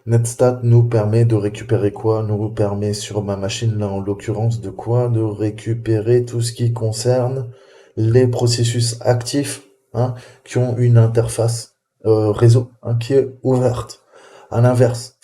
Netstat nous permet de récupérer quoi? Nous permet sur ma machine là en l'occurrence de quoi? De récupérer tout ce qui concerne les processus actifs, hein, qui ont une interface réseau, hein, qui est ouverte. À l'inverse,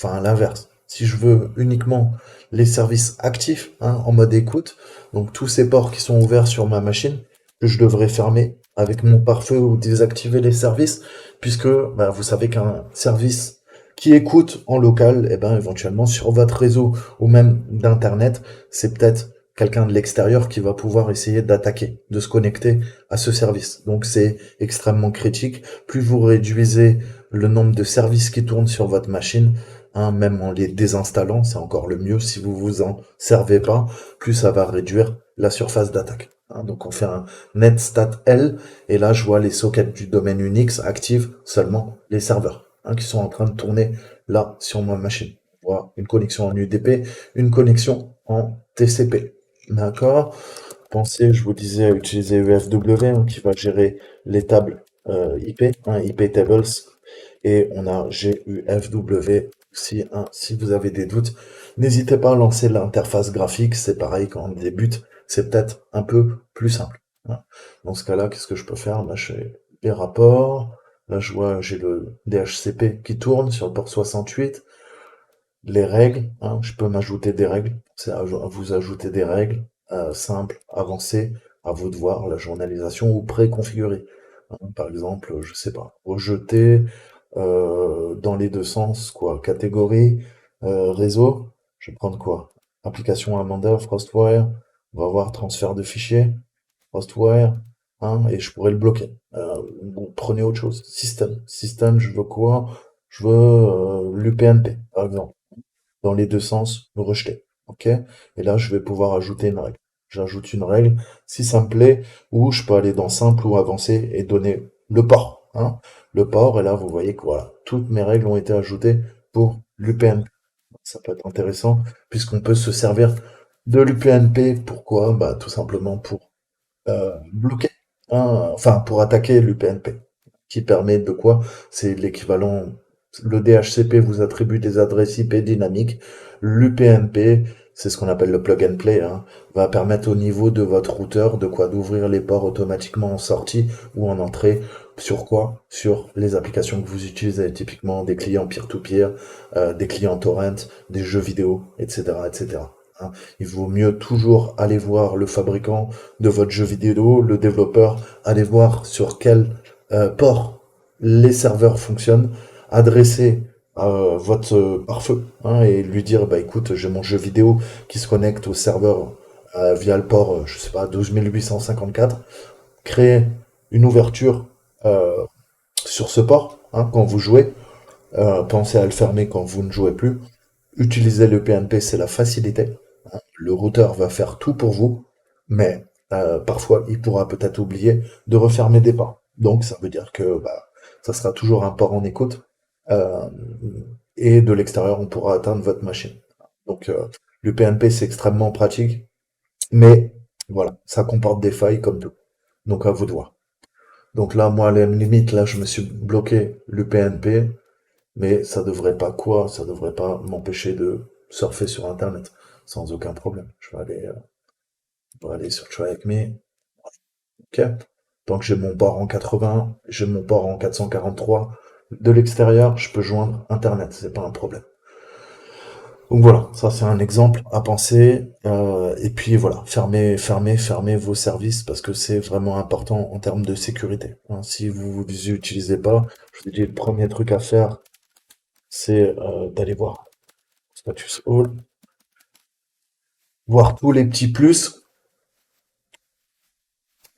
si je veux uniquement les services actifs, hein, en mode écoute, donc tous ces ports qui sont ouverts sur ma machine, que je devrais fermer avec mon pare-feu ou désactiver les services, puisque bah, vous savez qu'un service qui écoute en local, eh ben, éventuellement sur votre réseau ou même d'internet, c'est peut-être quelqu'un de l'extérieur qui va pouvoir essayer d'attaquer, de se connecter à ce service. Donc c'est extrêmement critique. Plus vous réduisez le nombre de services qui tournent sur votre machine, hein, même en les désinstallant, c'est encore le mieux si vous vous en servez pas, plus ça va réduire la surface d'attaque. Hein, donc on fait un netstat L, et là je vois les sockets du domaine Unix activent seulement les serveurs, hein, qui sont en train de tourner là sur ma machine. On voit une connexion en UDP, une connexion en TCP. D'accord? Pensez, je vous disais, à utiliser EFW, hein, qui va gérer les tables IP, hein, IP tables, et on a GUFW aussi, hein, si vous avez des doutes. N'hésitez pas à lancer l'interface graphique, c'est pareil quand on débute, c'est peut-être un peu plus simple. Hein. Dans ce cas-là, qu'est-ce que je peux faire? Là, je fais les rapports, là je vois, j'ai le DHCP qui tourne sur le port 68, les règles, hein, je peux m'ajouter des règles, c'est à vous ajouter des règles simples, avancées, à vous de voir la journalisation ou préconfigurée. Hein, par exemple, je sais pas, rejeter dans les deux sens, quoi, catégorie, réseau, je vais prendre quoi? Application Amanda, Frostwire, on va voir transfert de fichiers, Frostwire, hein, et je pourrais le bloquer. Bon, prenez autre chose. Système, je veux quoi? Je veux l'UPnP, par exemple dans les deux sens, me rejeter. Ok? Et là, je vais pouvoir ajouter une règle. J'ajoute une règle, si ça me plaît, ou je peux aller dans simple ou avancé et donner le port. Hein? Le port, et là, vous voyez que voilà, toutes mes règles ont été ajoutées pour l'UPnP. Ça peut être intéressant, puisqu'on peut se servir de l'UPnP. Pourquoi? Bah, tout simplement pour bloquer, hein, enfin, pour attaquer l'UPnP qui permet de quoi? C'est l'équivalent. Le DHCP vous attribue des adresses IP dynamiques. L'UPnP, c'est ce qu'on appelle le plug and play, hein, va permettre au niveau de votre routeur de quoi d'ouvrir les ports automatiquement en sortie ou en entrée. Sur quoi? Sur les applications que vous utilisez, typiquement des clients peer-to-peer, des clients torrent, des jeux vidéo, etc., etc. Hein. Il vaut mieux toujours aller voir le fabricant de votre jeu vidéo, le développeur, aller voir sur quel port les serveurs fonctionnent, adresser votre pare-feu, hein, et lui dire bah écoute, j'ai mon jeu vidéo qui se connecte au serveur via le port, je sais pas, 12854, créer une ouverture euh, sur ce port, hein, quand vous jouez, pensez à le fermer quand vous ne jouez plus. Utiliser le PNP, c'est la facilité. Hein. Le routeur va faire tout pour vous, mais parfois il pourra peut-être oublier de refermer des ports. Donc ça veut dire que bah, ça sera toujours un port en écoute, euh, et de l'extérieur on pourra atteindre votre machine. Donc le PNP c'est extrêmement pratique, mais voilà, ça comporte des failles comme tout. Donc à vous de voir. Donc là, moi, à la limite, là, je me suis bloqué le PNP, mais ça devrait pas quoi? Ça devrait pas m'empêcher de surfer sur Internet sans aucun problème. Je vais aller sur Try Avec Me. Ok. Tant que j'ai mon port en 80, j'ai mon port en 443. De l'extérieur, je peux joindre Internet, c'est pas un problème. Donc voilà, ça c'est un exemple à penser. Et puis voilà, fermez vos services parce que c'est vraiment important en termes de sécurité. Hein. Si vous les utilisez pas, je vous dis le premier truc à faire, c'est d'aller voir Status All, voir tous les petits plus.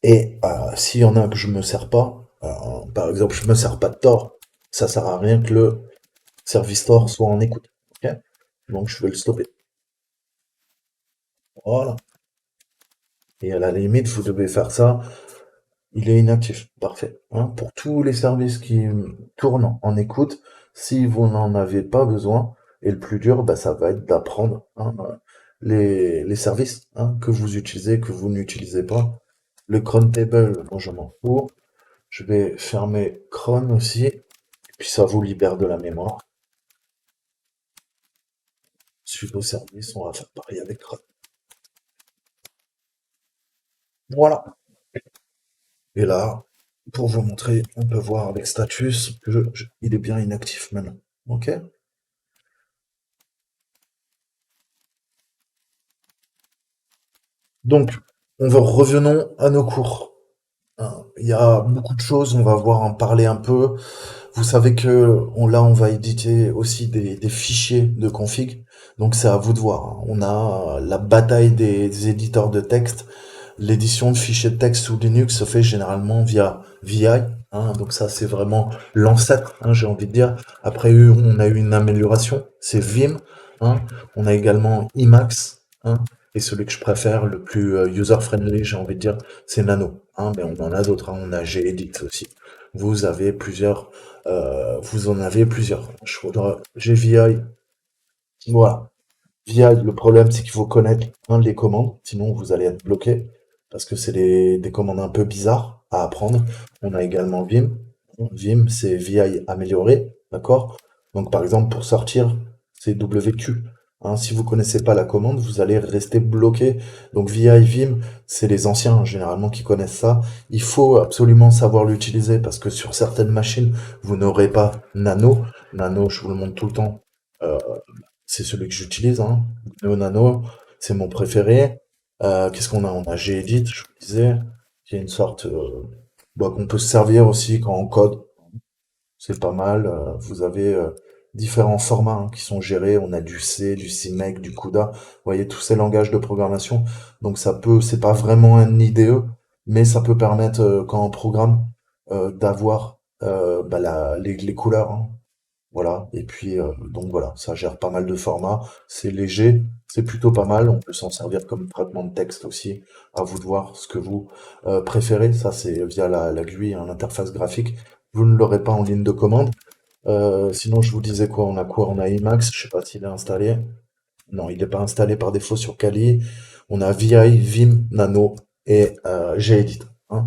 Et s'il y en a que je me sers pas, par exemple, je me sers pas de Tor, ça sert à rien que le service Tor soit en écoute. Ok. Donc je vais le stopper. Voilà. Et à la limite, vous devez faire ça. Il est inactif. Parfait. Hein. Pour tous les services qui tournent en écoute, si vous n'en avez pas besoin, et le plus dur, bah, ça va être d'apprendre, hein, les services, hein, que vous utilisez, que vous n'utilisez pas. Le cron table, moi je m'en fous. Je vais fermer cron aussi. Et puis ça vous libère de la mémoire. sudo service, on va faire pareil avec run. Voilà. Et là, pour vous montrer, on peut voir avec status que il est bien inactif maintenant. Ok? Donc, revenons à nos cours. Hein, il y a beaucoup de choses, on va voir en parler un peu. Vous savez que là, on va éditer aussi des fichiers de config. Donc, c'est à vous de voir. Hein. On a la bataille des éditeurs de texte. L'édition de fichiers de texte sous Linux se fait généralement via VI. Hein. Donc, ça, c'est vraiment l'ancêtre, hein, j'ai envie de dire. Après, on a eu une amélioration. C'est Vim. Hein. On a également Emacs. Hein. Et celui que je préfère, le plus user-friendly, j'ai envie de dire, c'est Nano. Hein. Mais on en a d'autres. Hein. On a Gedit aussi. Vous avez plusieurs vous en avez plusieurs. J'ai VI. Voilà. VI, le problème, c'est qu'il faut connaître un les commandes, sinon vous allez être bloqué, parce que c'est des commandes un peu bizarres à apprendre. On a également Vim. Vim, c'est VI amélioré, d'accord? Donc par exemple, pour sortir, c'est WQ. Hein, si vous connaissez pas la commande, vous allez rester bloqué. Donc VI Vim, c'est les anciens généralement qui connaissent ça. Il faut absolument savoir l'utiliser parce que sur certaines machines, vous n'aurez pas Nano. Nano, je vous le montre tout le temps. Euh, c'est celui que j'utilise, hein. Neo Nano, c'est mon préféré. Qu'est-ce qu'on a? On a Gedit, je vous disais, qui est une sorte qu'on peut se servir aussi quand on code. C'est pas mal. Vous avez différents formats hein, qui sont gérés. On a du C, du CMake, du CUDA. Vous voyez tous ces langages de programmation. Donc c'est pas vraiment un IDE, mais ça peut permettre quand on programme d'avoir les couleurs. Hein. Voilà. Et puis donc voilà, ça gère pas mal de formats. C'est léger, c'est plutôt pas mal. On peut s'en servir comme traitement de texte aussi. À vous de voir ce que vous préférez. Ça c'est via la GUI, hein, l'interface graphique. Vous ne l'aurez pas en ligne de commande. Sinon, je vous disais quoi? On a quoi? On a Emacs. Je sais pas s'il est installé. Non, il n'est pas installé par défaut sur Kali. On a VI, Vim, Nano et Gedit. Hein.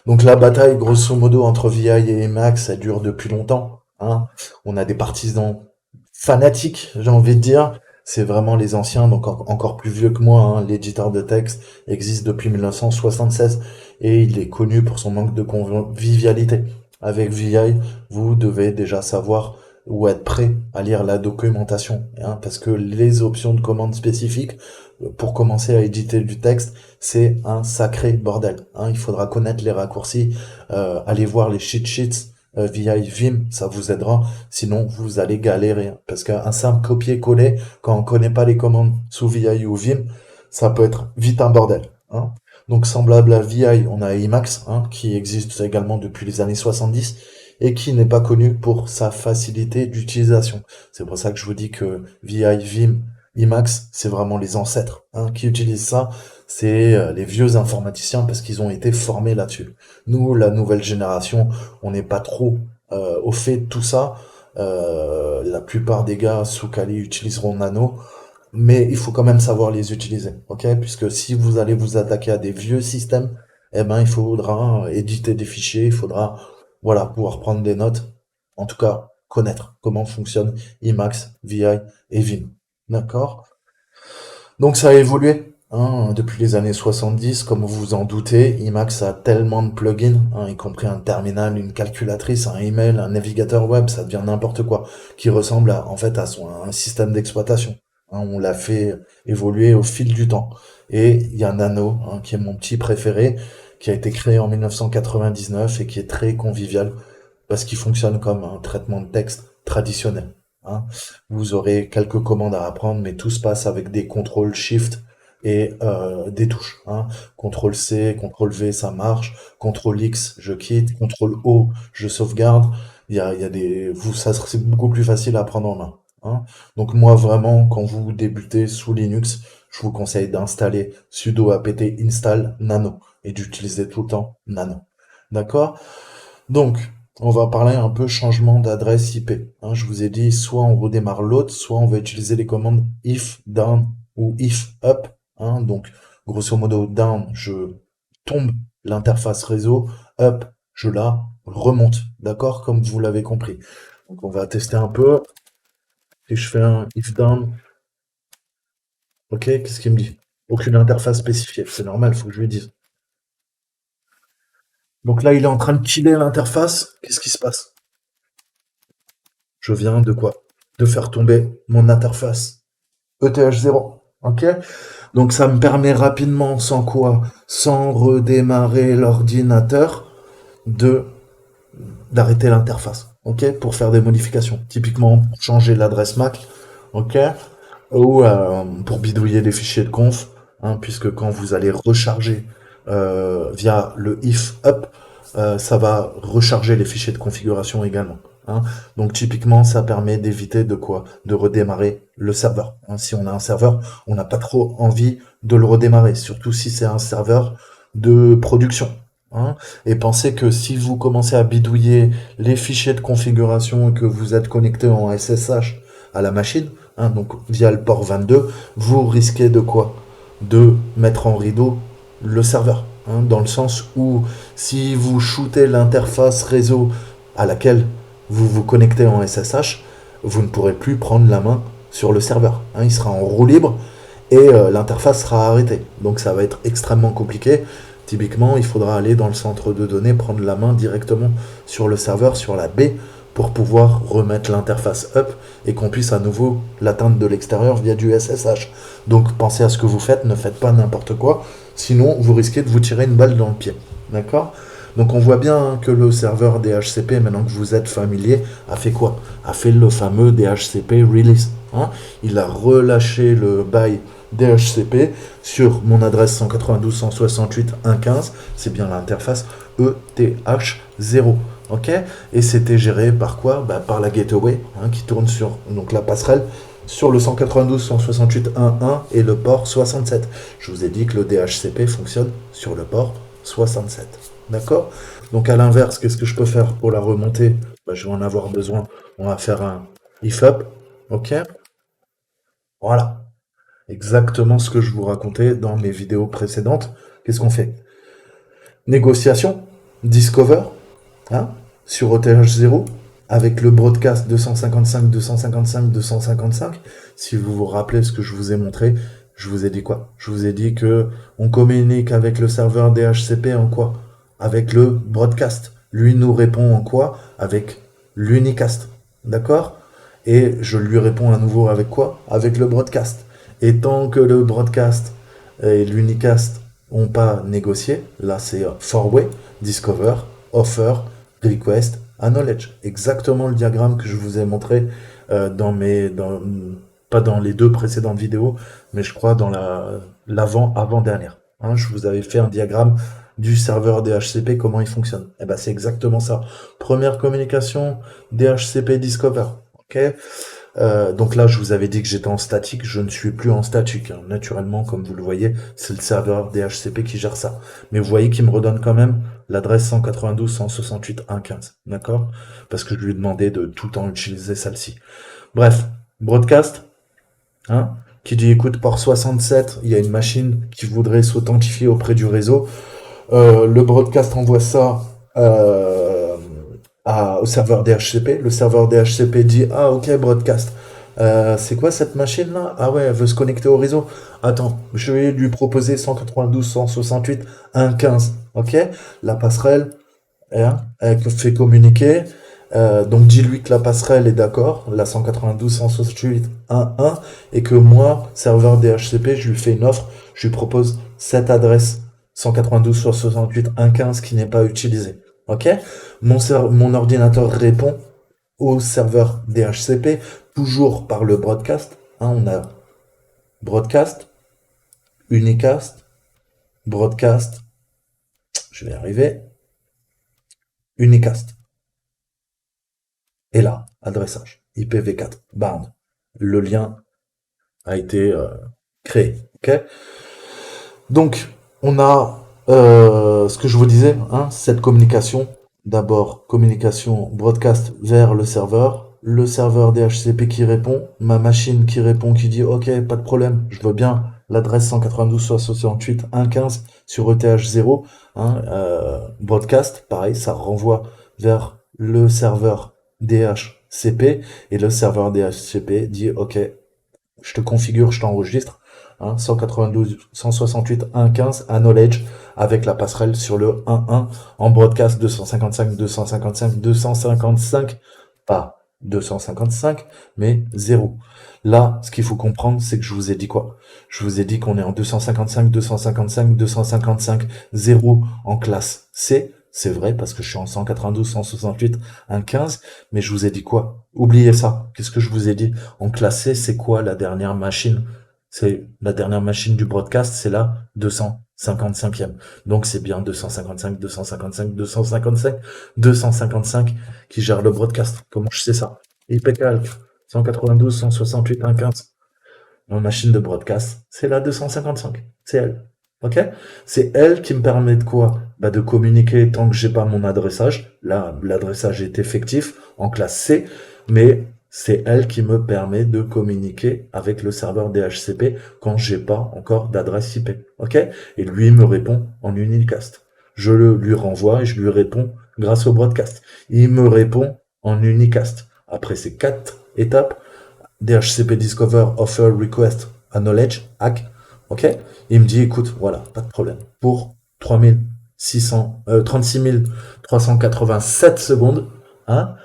Donc la bataille, grosso modo, entre VI et Emacs, ça dure depuis longtemps. Hein. On a des partisans fanatiques, j'ai envie de dire. C'est vraiment les anciens, donc encore plus vieux que moi. Hein. L'éditeur de texte existe depuis 1976 et il est connu pour son manque de convivialité. Avec VI, vous devez déjà savoir ou être prêt à lire la documentation, hein, parce que les options de commande spécifiques, pour commencer à éditer du texte, c'est un sacré bordel. Hein. Il faudra connaître les raccourcis, aller voir les cheat sheets via Vim, ça vous aidera. Sinon, vous allez galérer, hein, parce qu'un simple copier-coller, quand on connaît pas les commandes sous VI ou Vim, ça peut être vite un bordel. Hein. Donc semblable à VI, on a Emacs, hein, qui existe également depuis les années 70 et qui n'est pas connu pour sa facilité d'utilisation. C'est pour ça que je vous dis que VI, Vim, Emacs, c'est vraiment les ancêtres hein, qui utilisent ça. C'est les vieux informaticiens parce qu'ils ont été formés là-dessus. Nous, la nouvelle génération, on n'est pas trop au fait de tout ça. La plupart des gars sous Kali utiliseront Nano, mais il faut quand même savoir les utiliser, ok? Puisque si vous allez vous attaquer à des vieux systèmes, eh ben il faudra éditer des fichiers, il faudra voilà pouvoir prendre des notes, en tout cas connaître comment fonctionne Emacs, VI et Vim, d'accord? Donc ça a évolué hein, depuis les années 70, comme vous vous en doutez. Emacs a tellement de plugins, hein, y compris un terminal, une calculatrice, un email, un navigateur web, ça devient n'importe quoi, qui ressemble en fait à un système d'exploitation. Hein, on l'a fait évoluer au fil du temps. Et il y a Nano, hein, qui est mon petit préféré, qui a été créé en 1999 et qui est très convivial parce qu'il fonctionne comme un traitement de texte traditionnel. Hein. Vous aurez quelques commandes à apprendre, mais tout se passe avec des contrôles Shift et des touches. Hein. CTRL C, CTRL V, ça marche. CTRL X, je quitte. CTRL O, je sauvegarde. Il y a des, ça c'est beaucoup plus facile à prendre en main. Hein. Donc moi vraiment, quand vous débutez sous Linux, je vous conseille d'installer sudo apt install nano et d'utiliser tout le temps nano. D'accord? Donc, on va parler un peu changement d'adresse IP. Hein, je vous ai dit, soit on redémarre l'autre, soit on va utiliser les commandes if down ou if up. Hein, donc, grosso modo, down, je tombe l'interface réseau, up, je la remonte. D'accord? Comme vous l'avez compris. Donc, on va tester un peu. Si je fais un if down, Ok, qu'est-ce qu'il me dit? Aucune interface spécifiée. C'est normal, faut que je lui dise. Donc là, il est en train de killer l'interface. Qu'est-ce qui se passe? Je viens de quoi? De faire tomber mon interface ETH0. Ok? Donc ça me permet rapidement, sans quoi? Sans redémarrer l'ordinateur, de d'arrêter l'interface. Ok? Pour faire des modifications. Typiquement, changer l'adresse MAC. Ok? Ou pour bidouiller des fichiers de conf, hein, puisque quand vous allez recharger via le if up, ça va recharger les fichiers de configuration également. Hein. Donc typiquement, ça permet d'éviter de quoi? De redémarrer le serveur. Hein. Si on a un serveur, on n'a pas trop envie de le redémarrer, surtout si c'est un serveur de production. Hein. Et pensez que si vous commencez à bidouiller les fichiers de configuration et que vous êtes connecté en SSH à la machine, hein, donc via le port 22, vous risquez de quoi? De mettre en rideau le serveur. Hein, dans le sens où si vous shootez l'interface réseau à laquelle vous vous connectez en SSH, vous ne pourrez plus prendre la main sur le serveur. Hein, il sera en roue libre et l'interface sera arrêtée. Donc ça va être extrêmement compliqué. Typiquement, il faudra aller dans le centre de données, prendre la main directement sur le serveur, sur la baie, pour pouvoir remettre l'interface up et qu'on puisse à nouveau l'atteindre de l'extérieur via du SSH. Donc pensez à ce que vous faites, ne faites pas n'importe quoi, sinon vous risquez de vous tirer une balle dans le pied. D'accord? Donc on voit bien hein, que le serveur DHCP, maintenant que vous êtes familier, a fait quoi? A fait le fameux DHCP release. Hein. Il a relâché le bail DHCP sur mon adresse 192.168.1.15, c'est bien l'interface ETH0. Ok? Et c'était géré par quoi? Bah, par la gateway hein, qui tourne sur donc la passerelle sur le 192.168.1.1 et le port 67. Je vous ai dit que le DHCP fonctionne sur le port 67. D'accord? Donc à l'inverse, qu'est-ce que je peux faire pour la remonter? Bah, je vais en avoir besoin. On va faire un if up. Ok? Voilà. Exactement ce que je vous racontais dans mes vidéos précédentes. Qu'est-ce qu'on fait? Négociation, discover, hein, sur OTH0, avec le broadcast 255, 255, 255. Si vous vous rappelez ce que je vous ai montré, je vous ai dit quoi? Je vous ai dit que on communique avec le serveur DHCP en quoi? Avec le broadcast. Lui nous répond en quoi? Avec l'unicast. D'accord? Et je lui réponds à nouveau avec quoi? Avec le broadcast. Et tant que le broadcast et l'unicast n'ont pas négocié, là c'est four-way, discover, offer, request, acknowledge. Exactement le diagramme que je vous ai montré pas dans les deux précédentes vidéos, mais je crois dans l'avant-dernière. Hein, je vous avais fait un diagramme du serveur DHCP, comment il fonctionne. Et ben c'est exactement ça. Première communication, DHCP Discover. Ok. Donc là, je vous avais dit que j'étais en statique. Je ne suis plus en statique. Hein. Naturellement, comme vous le voyez, c'est le serveur DHCP qui gère ça. Mais vous voyez qu'il me redonne quand même l'adresse 192.168.1.15. D'accord? Parce que je lui ai demandé de tout le temps utiliser celle-ci. Bref, broadcast. Hein, qui dit écoute, port 67, il y a une machine qui voudrait s'authentifier auprès du réseau. Le broadcast envoie ça au serveur DHCP. Le serveur DHCP dit ah ok broadcast. C'est quoi cette machine là? Ah ouais, elle veut se connecter au réseau. Attends, je vais lui proposer 192.168.1.15. Ok, la passerelle hein, elle fait communiquer. Donc dis-lui que la passerelle est d'accord, la 192.168.1.1, et que moi, serveur DHCP, je lui fais une offre, je lui propose cette adresse 192.168.1.15 qui n'est pas utilisée. Ok? Mon ordinateur répond au serveur DHCP, toujours par le broadcast. Hein, on a broadcast, unicast, broadcast, je vais y arriver, unicast. Et là, adressage, IPv4, bound. Le lien a été créé. Ok. Donc, on a ce que je vous disais, hein, cette communication. D'abord, communication broadcast vers le serveur DHCP qui répond, ma machine qui répond, qui dit ok, pas de problème, je veux bien l'adresse 192.168.1.15 sur ETH0. Hein, broadcast, pareil, ça renvoie vers le serveur DHCP et le serveur DHCP dit ok, je te configure, je t'enregistre Hein, 192, 168, 1.15 à Knowledge avec la passerelle sur le 1.1 en broadcast 255, 255, 255, pas 255, mais 0. Là, ce qu'il faut comprendre, c'est que je vous ai dit quoi? Je vous ai dit qu'on est en 255, 255, 255, 0 en classe C. C'est vrai parce que je suis en 192, 168, 1.15, mais je vous ai dit quoi? Oubliez ça. Qu'est-ce que je vous ai dit? En classe C, c'est quoi la dernière machine? C'est la dernière machine du broadcast, c'est la 255e. Donc c'est bien 255, 255, 255, 255 qui gère le broadcast. Comment je sais ça? IPCalc, 192, 168, 115. Ma machine de broadcast, c'est la 255. C'est elle. Ok? C'est elle qui me permet de quoi? Bah de communiquer tant que j'ai pas mon adressage. Là, l'adressage est effectif en classe C, mais c'est elle qui me permet de communiquer avec le serveur DHCP quand j'ai pas encore d'adresse IP. Ok? Et lui me répond en unicast. Je le lui renvoie et je lui réponds grâce au broadcast. Il me répond en unicast. Après ces 4 étapes, DHCP Discover Offer Request Acknowledge hack, ok? Il me dit, écoute, voilà, pas de problème. Pour 36 387 secondes, hein,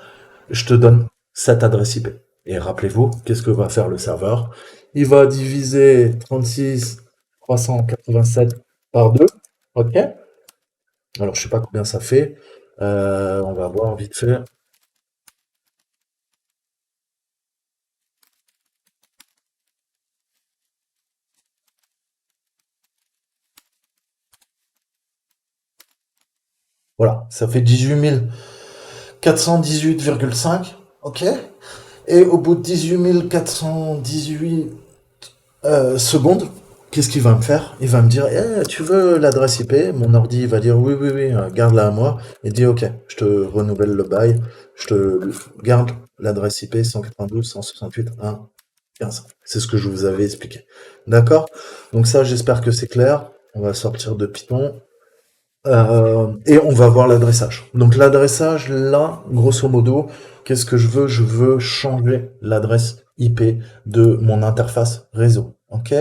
je te donne cette adresse IP. Et rappelez-vous, qu'est-ce que va faire le serveur? Il va diviser 36 387 par 2, ok? Alors, je sais pas combien ça fait. On va voir vite fait. Voilà, ça fait 18 418,5, ok? Et au bout de 18 418 secondes, qu'est-ce qu'il va me faire? Il va me dire, tu veux l'adresse IP? Mon ordi va dire, oui, oui, oui, garde-la à moi. Et dit, ok, je te renouvelle le bail, je te garde l'adresse IP 192, 168, 1, 15. C'est ce que je vous avais expliqué. D'accord? Donc ça, j'espère que c'est clair. On va sortir de Python. Et on va voir l'adressage. Donc l'adressage, là, grosso modo, qu'est-ce que je veux? Je veux changer l'adresse IP de mon interface réseau. Ok?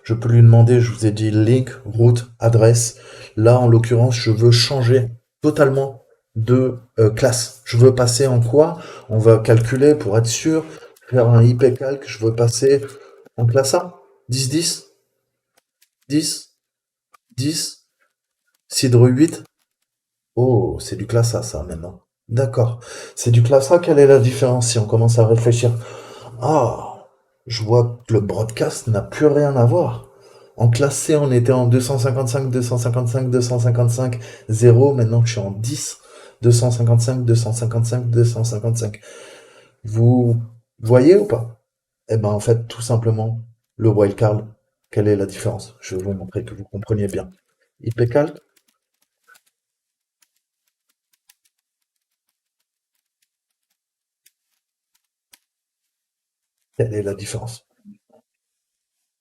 Je peux lui demander, je vous ai dit link, route, adresse. Là, en l'occurrence, je veux changer totalement de classe. Je veux passer en quoi? On va calculer pour être sûr, faire un IP calc, je veux passer en classe A. 10, 10, 10, 10, Cidre 8. Oh, c'est du classe A, ça, maintenant. D'accord. C'est du classe A, quelle est la différence si on commence à réfléchir? Ah, je vois que le broadcast n'a plus rien à voir. En classe C, on était en 255, 255, 255, 0. Maintenant, je suis en 10, 255, 255, 255. Vous voyez ou pas? Eh ben, en fait, tout simplement, le wildcard, quelle est la différence? Je vais vous montrer que vous compreniez bien. IPCalc, quelle est la différence?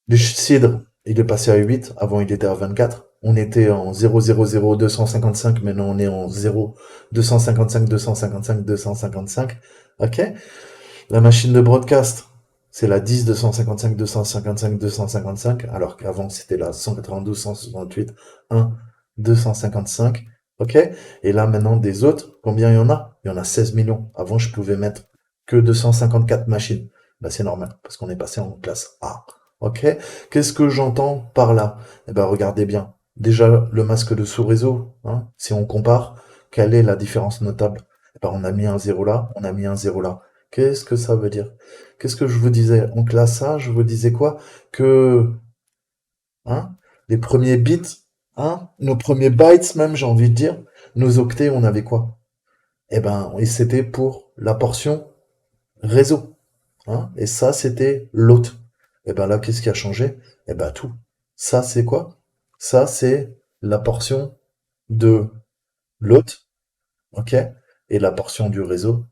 Le cidre, il est passé à 8, avant il était à 24. On était en 0,00255, maintenant on est en 0,255, 255, 255. Ok? La machine de broadcast, c'est la 10, 255, 255, 255, alors qu'avant c'était la 192, 168, 1, 255. Ok? Et là maintenant des autres, combien il y en a? Il y en a 16 millions. Avant je pouvais mettre que 254 machines. Bah c'est normal, parce qu'on est passé en classe A. Ok? Qu'est-ce que j'entends par là? Eh ben regardez bien. Déjà le masque de sous-réseau, hein, si on compare, quelle est la différence notable? Eh ben, on a mis un zéro là, on a mis un zéro là. Qu'est-ce que ça veut dire? Qu'est-ce que je vous disais? En classe A, je vous disais quoi? Que, hein, les premiers bits, hein, nos premiers bytes même, j'ai envie de dire, nos octets, on avait quoi? Eh ben, et c'était pour la portion réseau, hein, et ça, c'était l'hôte. Eh ben là, qu'est-ce qui a changé? Eh ben tout. Ça, c'est quoi? Ça, c'est la portion de l'hôte, ok? Et la portion du réseau,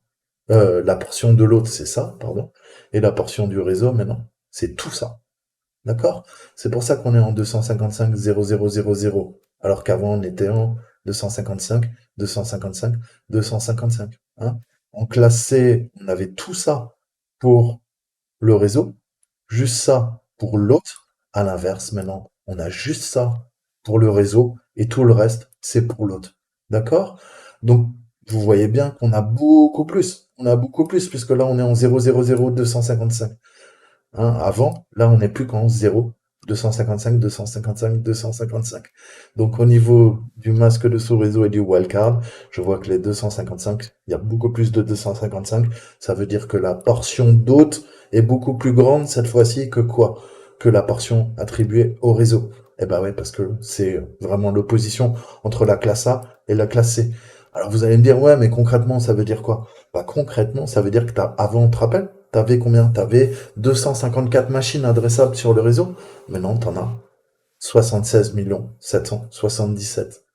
la portion de l'autre, c'est ça, pardon. Et la portion du réseau, maintenant, c'est tout ça. D'accord? C'est pour ça qu'on est en 255 0000, alors qu'avant on était en 255 255 255. Hein? En classe C, on avait tout ça pour le réseau, juste ça pour l'autre. À l'inverse, maintenant, on a juste ça pour le réseau et tout le reste, c'est pour l'autre. D'accord? Donc, vous voyez bien qu'on a beaucoup plus. On a beaucoup plus, puisque là, on est en 0,00255. Hein, avant, là, on n'est plus qu'en 0, 255, 255, 255. Donc, au niveau du masque de sous-réseau et du wildcard, je vois que les 255, il y a beaucoup plus de 255. Ça veut dire que la portion d'hôte est beaucoup plus grande cette fois-ci que quoi? Que la portion attribuée au réseau. Eh ben ouais, parce que c'est vraiment l'opposition entre la classe A et la classe C. Alors vous allez me dire, ouais, mais concrètement, ça veut dire quoi? Bah concrètement, ça veut dire que avant, tu te rappelles, t'avais combien? T'avais 254 machines adressables sur le réseau. Maintenant, t'en as 76 777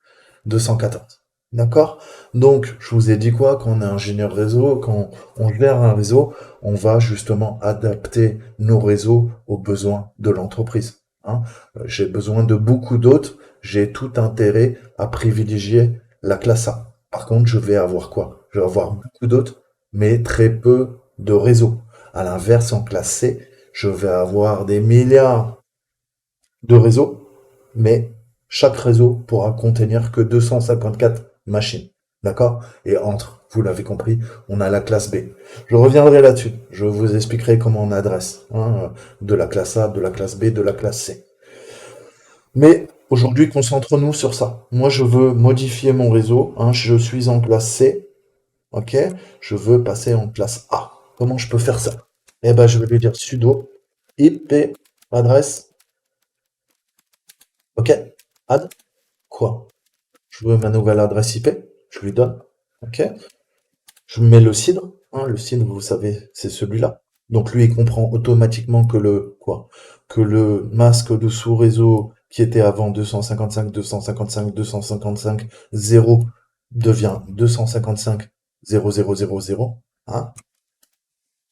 214. D'accord? Donc, je vous ai dit quoi? Quand on est ingénieur réseau, quand on gère un réseau, on va justement adapter nos réseaux aux besoins de l'entreprise. Hein. J'ai besoin de beaucoup d'autres. J'ai tout intérêt à privilégier la classe A. Par contre, je vais avoir quoi? Je vais avoir beaucoup d'autres, mais très peu de réseaux. À l'inverse, en classe C, je vais avoir des milliards de réseaux, mais chaque réseau pourra contenir que 254 machines. D'accord? Et entre, vous l'avez compris, on a la classe B. Je reviendrai là-dessus. Je vous expliquerai comment on adresse de la classe A, de la classe B, de la classe C. Mais aujourd'hui, concentrons-nous sur ça. Moi, je veux modifier mon réseau. Hein, je suis en classe C. Ok? Je veux passer en classe A. Comment je peux faire ça? Eh ben, je vais lui dire sudo IP adresse. Ok? Add quoi? Je veux ma nouvelle adresse IP, je lui donne. Ok. Je mets le cidre. Hein, le cidre, vous savez, c'est celui-là. Donc lui, il comprend automatiquement que le quoi? Que le masque de sous-réseau qui était avant 255, 255, 255, 0 devient 255, 0000. Hein.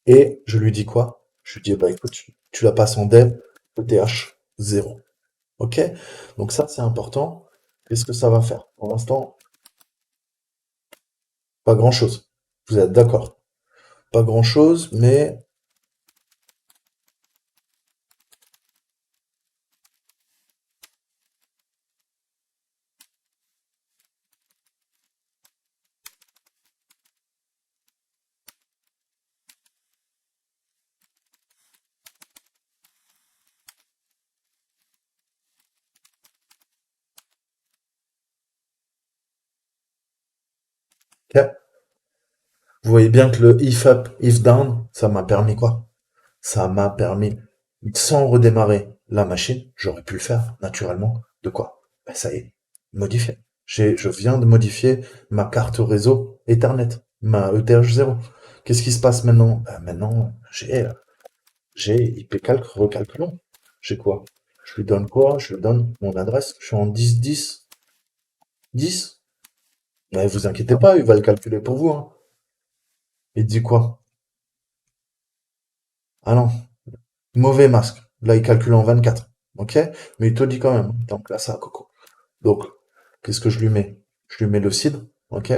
Et je lui dis quoi? Je lui dis, bah écoute, tu la passes en dev, ETH 0. Ok? Donc ça, c'est important. Qu'est-ce que ça va faire? Pour l'instant, pas grand-chose. Vous êtes d'accord? Pas grand-chose, mais ok. Vous voyez bien que le if up, if down, ça m'a permis quoi? Ça m'a permis, sans redémarrer la machine, j'aurais pu le faire naturellement. De quoi? Ben, ça y est, modifié. Je viens de modifier ma carte réseau Ethernet, ma ETH0. Qu'est-ce qui se passe maintenant? Ben, maintenant, j'ai IP calque, recalculons. J'ai quoi? Je lui donne quoi? Je lui donne mon adresse. Je suis en 10, 10, 10. Mais vous inquiétez pas, il va le calculer pour vous, hein. Il dit quoi? Ah non, mauvais masque. Là, il calcule en 24. Ok? Mais il te dit quand même. Donc là, ça, coco. Donc, qu'est-ce que je lui mets? Je lui mets le cidre. Ok?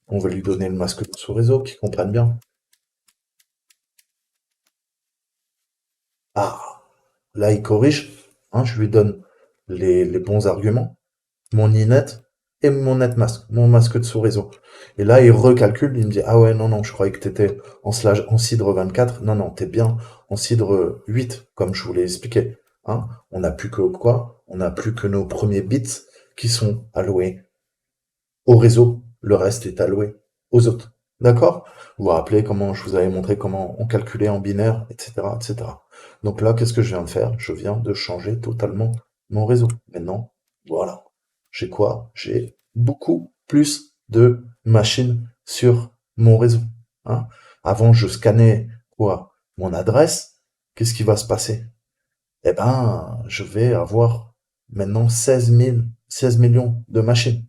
On va lui donner le masque sous réseau, qu'il comprenne bien. Ah, là, il corrige. Hein, je lui donne les bons arguments. Mon inet et mon netmask, mon masque de sous-réseau. Et là, il recalcule, il me dit, ah ouais, non, non, je croyais que t'étais en cidre 24. Non, non, t'es bien en cidre 8, comme je vous l'ai expliqué. Hein. On n'a plus que quoi? On n'a plus que nos premiers bits qui sont alloués au réseau. Le reste est alloué aux autres. D'accord? Vous vous rappelez comment je vous avais montré comment on calculait en binaire, etc., etc. Donc là, qu'est-ce que je viens de faire? Je viens de changer totalement mon réseau. Maintenant, voilà. J'ai quoi? J'ai beaucoup plus de machines sur mon réseau. Hein. Avant, je scannais quoi? Mon adresse. Qu'est-ce qui va se passer? Eh ben, je vais avoir maintenant 16 millions de machines.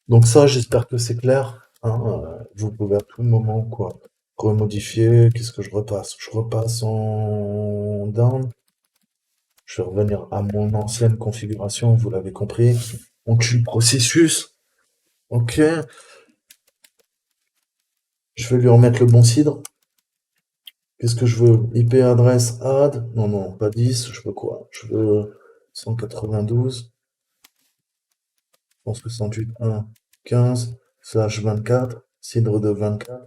Donc ça, j'espère que c'est clair. Hein, vous pouvez à tout moment quoi remodifier. Qu'est-ce que je repasse? Je repasse en down. Je vais revenir à mon ancienne configuration, vous l'avez compris. On tue le processus. Ok. Je vais lui remettre le bon cidre. Qu'est-ce que je veux? IP adresse add? Non, non, pas 10, je veux quoi? Je veux 192, 168, 1, 15, slash 24, cidre de 24.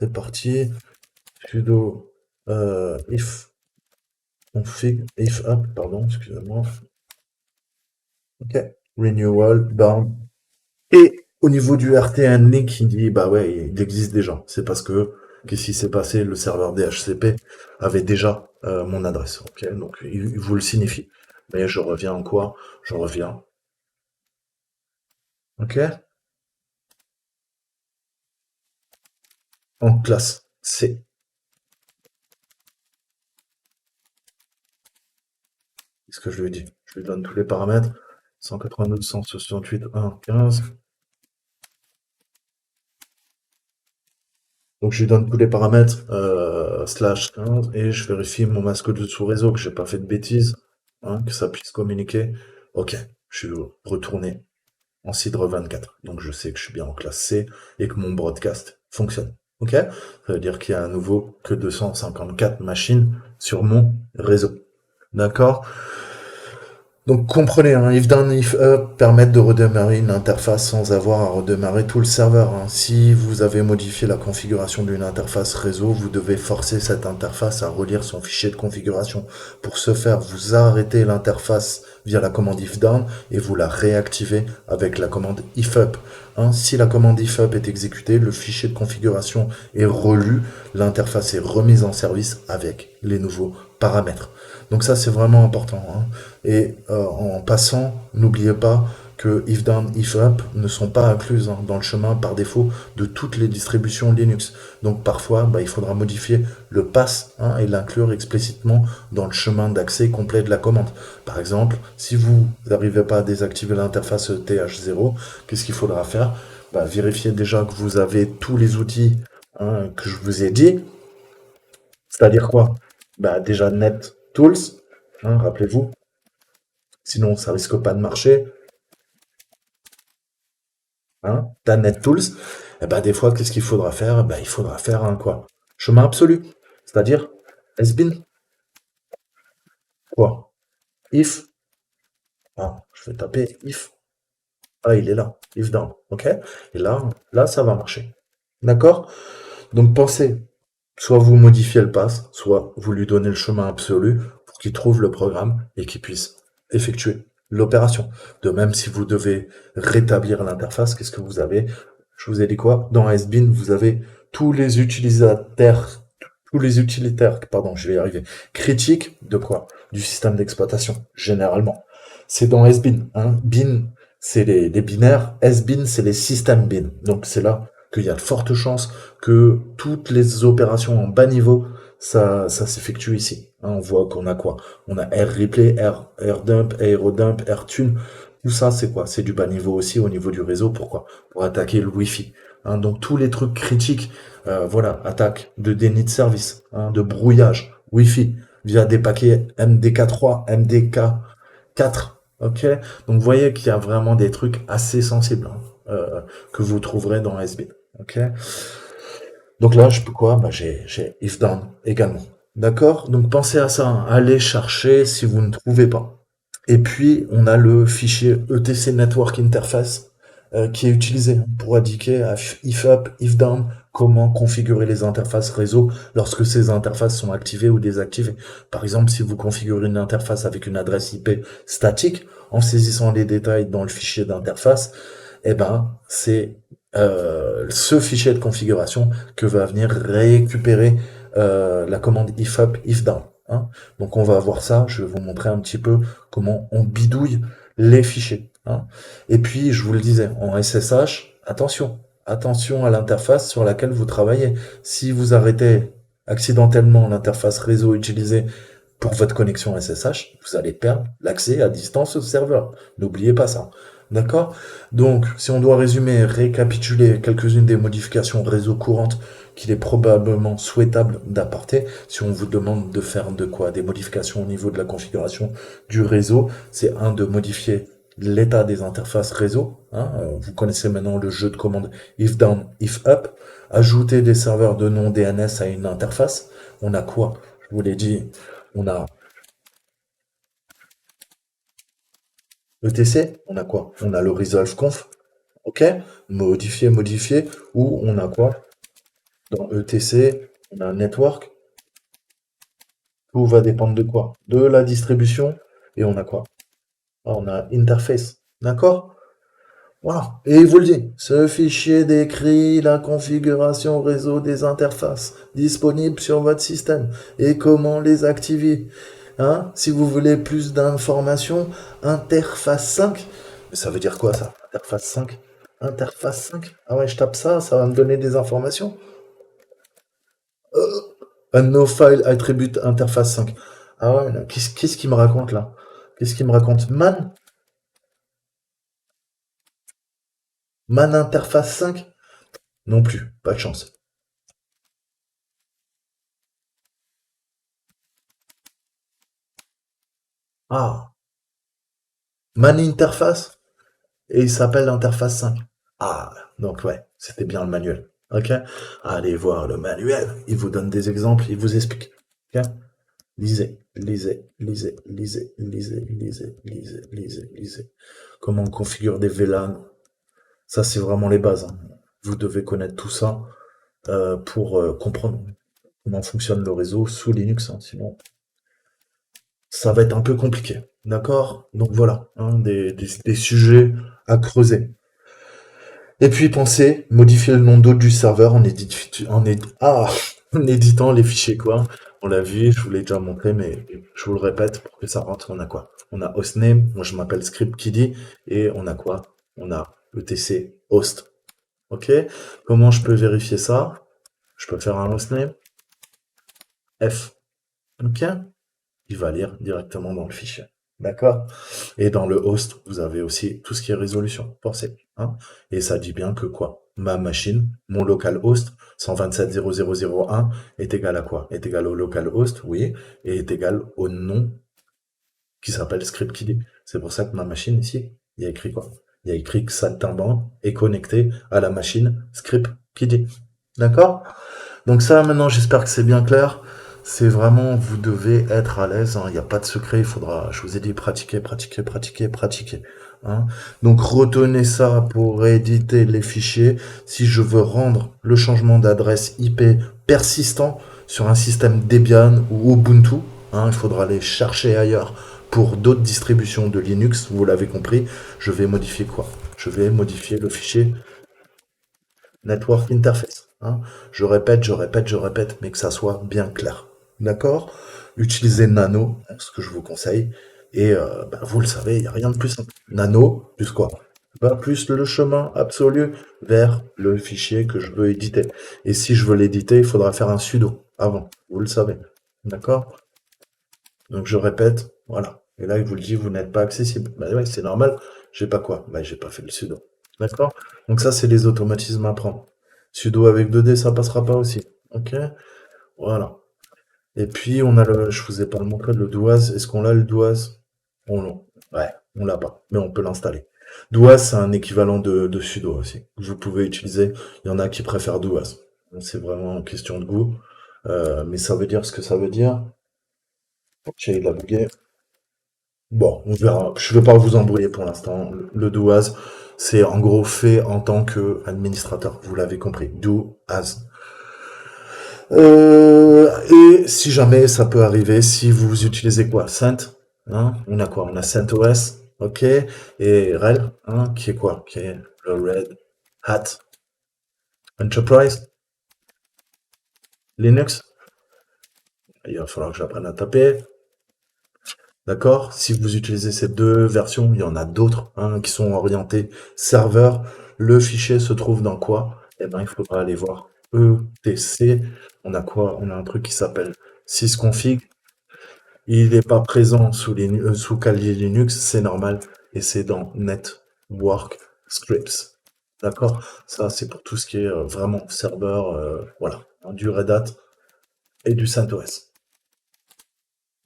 C'est parti. Sudo if config, if up, pardon, excusez-moi. Ok. Renewal, bound. Et au niveau du RTN link, il dit, bah ouais, il existe déjà. C'est parce que, qu'est-ce qui s'est passé? Le serveur DHCP avait déjà mon adresse. Ok, donc il vous le signifie. Mais je reviens en quoi? Je reviens. Ok, en classe C. Qu'est-ce que je lui dis? Je lui donne tous les paramètres. 192, 168, 1, 15. Donc je lui donne tous les paramètres, slash 15, et je vérifie mon masque de sous-réseau, que j'ai pas fait de bêtises, hein, que ça puisse communiquer. Ok, je suis retourné en Cidre 24. Donc je sais que je suis bien en classe C et que mon broadcast fonctionne. Ok? Ça veut dire qu'il y a à nouveau que 254 machines sur mon réseau. D'accord? Donc comprenez, hein, if down, if up permettent de redémarrer une interface sans avoir à redémarrer tout le serveur, hein. Si vous avez modifié la configuration d'une interface réseau, vous devez forcer cette interface à relire son fichier de configuration. Pour ce faire, vous arrêtez l'interface via la commande if down et vous la réactivez avec la commande if up, hein. Si la commande if up est exécutée, le fichier de configuration est relu, l'interface est remise en service avec les nouveaux paramètres. Donc ça, c'est vraiment important, hein. Et en passant, n'oubliez pas que if down, if up ne sont pas incluses, hein, dans le chemin par défaut de toutes les distributions Linux. Donc parfois, bah, il faudra modifier le pass, hein, et l'inclure explicitement dans le chemin d'accès complet de la commande. Par exemple, si vous n'arrivez pas à désactiver l'interface TH0, qu'est-ce qu'il faudra faire? Bah, vérifiez déjà que vous avez tous les outils, hein, que je vous ai dit. C'est-à-dire quoi? Bah, déjà NetTools, hein, rappelez-vous, sinon ça risque pas de marcher. Hein, t'as NetTools, et ben des fois, qu'est-ce qu'il faudra faire? Ben, il faudra faire un quoi? Chemin absolu. C'est-à-dire, has-been, quoi? If, ah, je vais taper if, ah, il est là, if down, ok? Et là, ça va marcher. D'accord? Donc pensez, soit vous modifiez le pass, soit vous lui donnez le chemin absolu pour qu'il trouve le programme et qu'il puisse effectuer l'opération. De même, si vous devez rétablir l'interface, qu'est-ce que vous avez? Je vous ai dit quoi? Dans SBIN, vous avez tous les utilitaires, pardon, je vais y arriver, critiques de quoi? Du système d'exploitation, généralement. C'est dans SBIN, hein. BIN, c'est les binaires. SBIN, c'est les systèmes BIN. Donc c'est là qu'il y a de fortes chances que toutes les opérations en bas niveau, ça s'effectue ici. Hein, on voit qu'on a quoi? On a R-replay, R-dump, aerodump, R-tune. Tout ça, c'est quoi? C'est du bas niveau aussi au niveau du réseau. Pourquoi? Pour attaquer le Wi-Fi. Hein, donc tous les trucs critiques, voilà, attaque de déni de service, hein, de brouillage, Wi-Fi, via des paquets MDK3, MDK4. Ok? Donc vous voyez qu'il y a vraiment des trucs assez sensibles, hein, que vous trouverez dans SB. Ok? Donc là, je peux quoi? Bah, j'ai if down également. D'accord? Donc pensez à ça, hein. Allez chercher si vous ne trouvez pas. Et puis, on a le fichier ETC Network Interface, qui est utilisé pour indiquer à if up, if down, comment configurer les interfaces réseau lorsque ces interfaces sont activées ou désactivées. Par exemple, si vous configurez une interface avec une adresse IP statique, en saisissant les détails dans le fichier d'interface, eh ben, c'est ce fichier de configuration que va venir récupérer la commande if up, if down, hein. Donc on va voir ça, je vais vous montrer un petit peu comment on bidouille les fichiers, hein. Et puis, je vous le disais, en SSH, attention à l'interface sur laquelle vous travaillez. Si vous arrêtez accidentellement l'interface réseau utilisée pour votre connexion SSH, vous allez perdre l'accès à distance au serveur. N'oubliez pas ça. D'accord? Donc, si on doit résumer, récapituler quelques-unes des modifications réseau courantes qu'il est probablement souhaitable d'apporter, si on vous demande de faire de quoi? Des modifications au niveau de la configuration du réseau, c'est de modifier l'état des interfaces réseau, hein, vous connaissez maintenant le jeu de commandes if down, if up, ajouter des serveurs de nom DNS à une interface, On a quoi? Je vous l'ai dit, on a ETC, on a quoi? On a le resolve conf, ok? Modifier, ou on a quoi? Dans ETC, on a un network, tout va dépendre de quoi? De la distribution, et on a quoi? Ah, on a interface, d'accord? Voilà. Et il vous le dit, ce fichier décrit la configuration réseau des interfaces disponibles sur votre système et comment les activer. Hein? Si vous voulez plus d'informations, interface 5. Mais ça veut dire quoi ça? Interface 5? Interface 5? Ah ouais, je tape ça, ça va me donner des informations. Un no file attribute interface 5. Ah ouais, là, qu'est-ce qu'il me raconte là? Qu'est-ce qu'il me raconte? Man interface 5? Non plus, pas de chance. Ah, Man interface? Et il s'appelle interface 5. Ah, donc ouais, c'était bien le manuel. Ok? Allez voir le manuel. Il vous donne des exemples, il vous explique. Ok? Lisez, lisez, lisez, lisez, lisez, lisez, lisez, lisez, lisez. Comment on configure des VLAN. Ça, c'est vraiment les bases, hein. Vous devez connaître tout ça pour comprendre comment fonctionne le réseau sous Linux, hein. Sinon, ça va être un peu compliqué. D'accord? Donc voilà, hein, des sujets à creuser. Et puis pensez, modifier le nom d'hôte du serveur en éditant les fichiers quoi. On l'a vu, je vous l'ai déjà montré, mais je vous le répète pour que ça rentre. On a quoi? On a hostname, moi je m'appelle scriptkiddie, et on a quoi? On a etc host. Ok? Comment je peux vérifier ça? Je peux faire un hostname f. Ok? Il va lire directement dans le fichier. D'accord? Et dans le host, vous avez aussi tout ce qui est résolution. Pensez, hein? Et ça dit bien que quoi? Ma machine, mon local host, 127.0.0.0.1 est égal à quoi? Est égal au local host, oui, et est égal au nom qui s'appelle scriptkiddie. C'est pour ça que ma machine ici, il y a écrit quoi? Il y a écrit que Saltimbanque est connecté à la machine scriptkiddie. D'accord? Donc ça, maintenant, j'espère que c'est bien clair. C'est vraiment, vous devez être à l'aise, hein. Il n'y a pas de secret. Il faudra, je vous ai dit, pratiquer, pratiquer, pratiquer, pratiquer, hein. Donc retenez ça pour éditer les fichiers. Si je veux rendre le changement d'adresse IP persistant sur un système Debian ou Ubuntu, hein, il faudra aller chercher ailleurs pour d'autres distributions de Linux. Vous l'avez compris. Je vais modifier quoi? Je vais modifier le fichier Network Interface, hein. Je répète, je répète, je répète, mais que ça soit bien clair. D'accord? Utilisez Nano, hein, ce que je vous conseille. Et bah, vous le savez, il n'y a rien de plus simple. Nano, plus quoi? Bah, plus le chemin absolu vers le fichier que je veux éditer. Et si je veux l'éditer, il faudra faire un sudo avant. Vous le savez. D'accord? Donc je répète, voilà. Et là, il vous le dit, vous n'êtes pas accessible. Bah ouais, c'est normal. J'ai pas quoi? Bah j'ai pas fait le sudo. D'accord? Donc ça, c'est les automatismes à prendre. Sudo avec 2D, ça passera pas aussi. Ok? Voilà. Et puis on a le, je vous ai pas montré le Douaz. Est-ce qu'on l'a le Douaz? On l'a. Ouais, on l'a pas, mais on peut l'installer. Douaz, c'est un équivalent de sudo aussi. Que vous pouvez utiliser. Il y en a qui préfèrent Douaz. Donc, c'est vraiment une question de goût. Mais ça veut dire ce que ça veut dire. Ok, il a bugué. Bon, on verra. Je ne veux pas vous embrouiller pour l'instant. Le do as, c'est en gros fait en tant que administrateur. Vous l'avez compris. Do as. Et si jamais ça peut arriver, si vous utilisez quoi? Cent, hein? On a quoi? On a CentOS, ok? Et RHEL, hein? Qui est quoi? Qui est le Red Hat Enterprise Linux. Il va falloir que j'apprenne à taper. D'accord? Si vous utilisez ces deux versions, il y en a d'autres, hein, qui sont orientées serveur. Le fichier se trouve dans quoi? Eh ben, il faudra aller voir ETC. On a quoi? On a un truc qui s'appelle sysconfig. Il n'est pas présent sous Kali Linux, c'est normal. Et c'est dans Network Scripts. D'accord? Ça, c'est pour tout ce qui est vraiment serveur, voilà, hein, du Red Hat et du CentOS.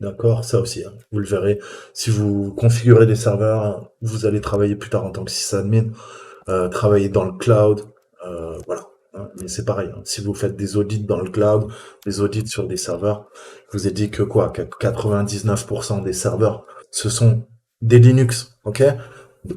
D'accord, ça aussi, hein. Vous le verrez. Si vous configurez des serveurs, hein, vous allez travailler plus tard en tant que sysadmin, travailler dans le cloud, voilà. hein. Mais c'est pareil, hein. Si vous faites des audits dans le cloud, des audits sur des serveurs, je vous ai dit que quoi, que 99% des serveurs, ce sont des Linux, ok?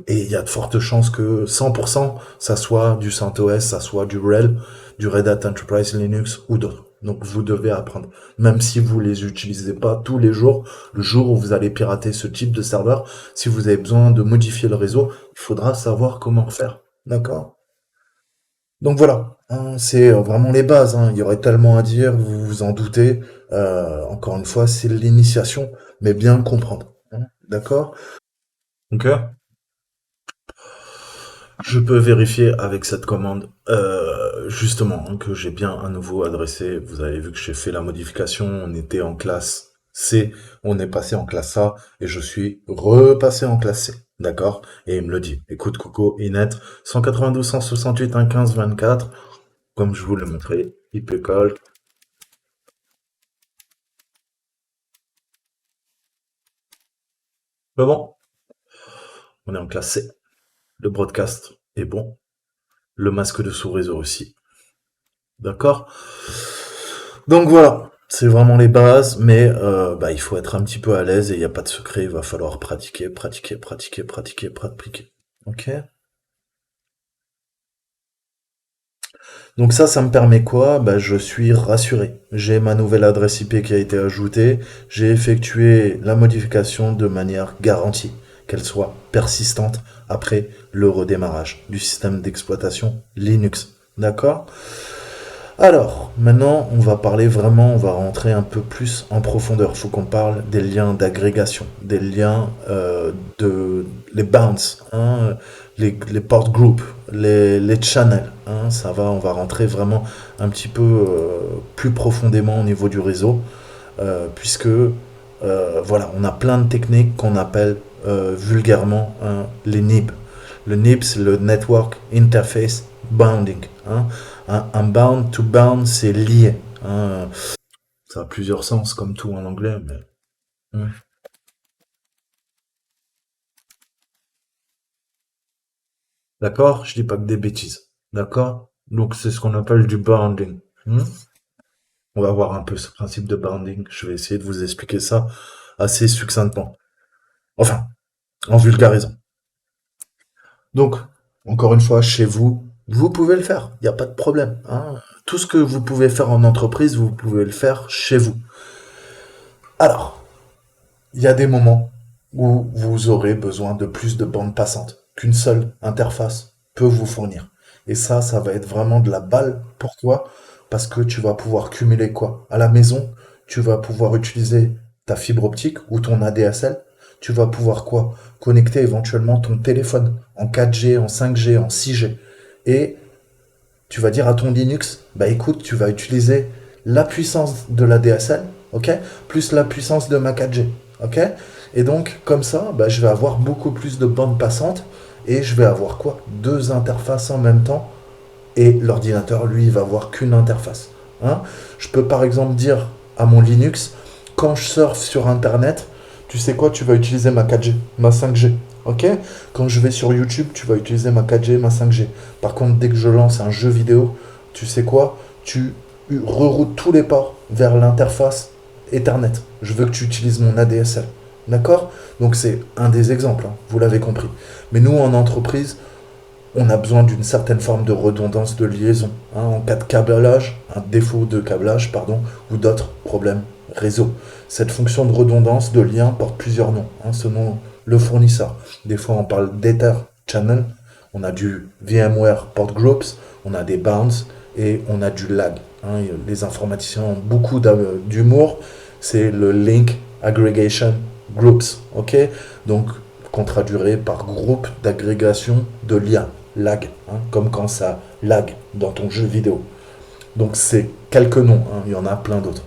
Et il y a de fortes chances que 100%, ça soit du CentOS, ça soit du RHEL, du Red Hat Enterprise Linux ou d'autres. Donc vous devez apprendre. Même si vous les utilisez pas tous les jours, le jour où vous allez pirater ce type de serveur, si vous avez besoin de modifier le réseau, il faudra savoir comment faire. D'accord? Donc voilà, hein, c'est vraiment les bases, hein. Il y aurait tellement à dire, vous vous en doutez. Encore une fois, c'est l'initiation, mais bien le comprendre, hein. D'accord? Ok. Je peux vérifier avec cette commande, justement, hein, que j'ai bien un nouveau adressé. Vous avez vu que j'ai fait la modification. On était en classe C, on est passé en classe A, et je suis repassé en classe C. D'accord? Et il me le dit. Écoute, Coco, Inet, 192, 168, 115, 24, comme je vous l'ai montré. IP call. Mais bon, on est en classe C. Le broadcast est bon. Le masque de sous-réseau aussi. D'accord? Donc voilà, c'est vraiment les bases, mais bah, il faut être un petit peu à l'aise et il n'y a pas de secret, il va falloir pratiquer, pratiquer, pratiquer, pratiquer, pratiquer. Ok? Donc ça me permet quoi? Bah, je suis rassuré. J'ai ma nouvelle adresse IP qui a été ajoutée, j'ai effectué la modification de manière garantie, qu'elle soit persistante après le redémarrage du système d'exploitation Linux. D'accord? Alors, maintenant, on va parler vraiment, on va rentrer un peu plus en profondeur. Il faut qu'on parle des liens d'agrégation, des liens les bounds, hein, les port groups, les channels. Hein, ça va, on va rentrer vraiment un petit peu plus profondément au niveau du réseau, puisque voilà, on a plein de techniques qu'on appelle vulgairement, hein, les NIB. Le NIB, c'est le Network Interface Bounding, hein. Un bound to bound, c'est lié, hein. Ça a plusieurs sens, comme tout en anglais, mais... Hmm. D'accord? Je dis pas que des bêtises. D'accord? Donc c'est ce qu'on appelle du bounding. Hmm. On va voir un peu ce principe de bounding. Je vais essayer de vous expliquer ça assez succinctement. Enfin, en vulgarisant. Donc, encore une fois, chez vous, vous pouvez le faire. Il n'y a pas de problème, hein. Tout ce que vous pouvez faire en entreprise, vous pouvez le faire chez vous. Alors, il y a des moments où vous aurez besoin de plus de bandes passantes qu'une seule interface peut vous fournir. Et ça va être vraiment de la balle. Pourquoi? Parce que tu vas pouvoir cumuler quoi? À la maison, tu vas pouvoir utiliser ta fibre optique ou ton ADSL. Tu vas pouvoir quoi? Connecter éventuellement ton téléphone en 4G, en 5G, en 6G. Et tu vas dire à ton Linux, bah écoute, tu vas utiliser la puissance de la DSL, ok, plus la puissance de ma 4G, ok. Et donc, comme ça, bah, je vais avoir beaucoup plus de bandes passantes et je vais avoir quoi? Deux interfaces en même temps et l'ordinateur, lui, il va avoir qu'une interface, hein. Je peux par exemple dire à mon Linux, quand je surfe sur Internet, tu sais quoi, tu vas utiliser ma 4G, ma 5G. Ok? Quand je vais sur YouTube, tu vas utiliser ma 4G, ma 5G. Par contre, dès que je lance un jeu vidéo, tu sais quoi? Tu reroutes tous les ports vers l'interface Ethernet. Je veux que tu utilises mon ADSL. D'accord? Donc c'est un des exemples, hein, vous l'avez compris. Mais nous, en entreprise, on a besoin d'une certaine forme de redondance de liaison, hein, en cas de câblage, un défaut de câblage, pardon, ou d'autres problèmes réseau. Cette fonction de redondance de lien porte plusieurs noms, hein, selon le fournisseur. Des fois, on parle d'Ether Channel, on a du VMware Port Groups, on a des bounds et on a du lag, hein. Les informaticiens ont beaucoup d'humour. C'est le Link Aggregation Groups, ok? Donc, qu'on traduirait par groupe d'agrégation de liens, lag, hein, comme quand ça lag dans ton jeu vidéo. Donc c'est quelques noms, hein, il y en a plein d'autres.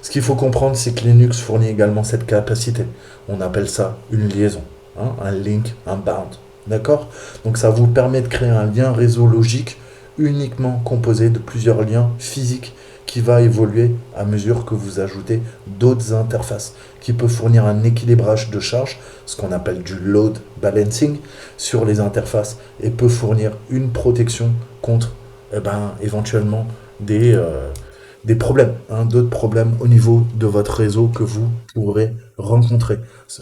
Ce qu'il faut comprendre, c'est que Linux fournit également cette capacité. On appelle ça une liaison, hein, un link, un bound. D'accord? Donc ça vous permet de créer un lien réseau logique uniquement composé de plusieurs liens physiques qui va évoluer à mesure que vous ajoutez d'autres interfaces, qui peut fournir un équilibrage de charge, ce qu'on appelle du load balancing sur les interfaces, et peut fournir une protection contre eh ben, éventuellement des problèmes, hein, d'autres problèmes au niveau de votre réseau que vous pourrez rencontrer.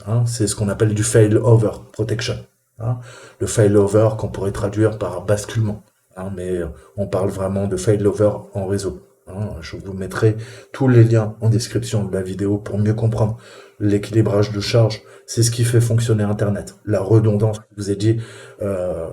Hein, c'est ce qu'on appelle du failover protection. Hein. Le failover qu'on pourrait traduire par basculement. Hein, mais on parle vraiment de failover en réseau. Hein. Je vous mettrai tous les liens en description de la vidéo pour mieux comprendre l'équilibrage de charge. C'est ce qui fait fonctionner Internet. La redondance, je vous ai dit, euh,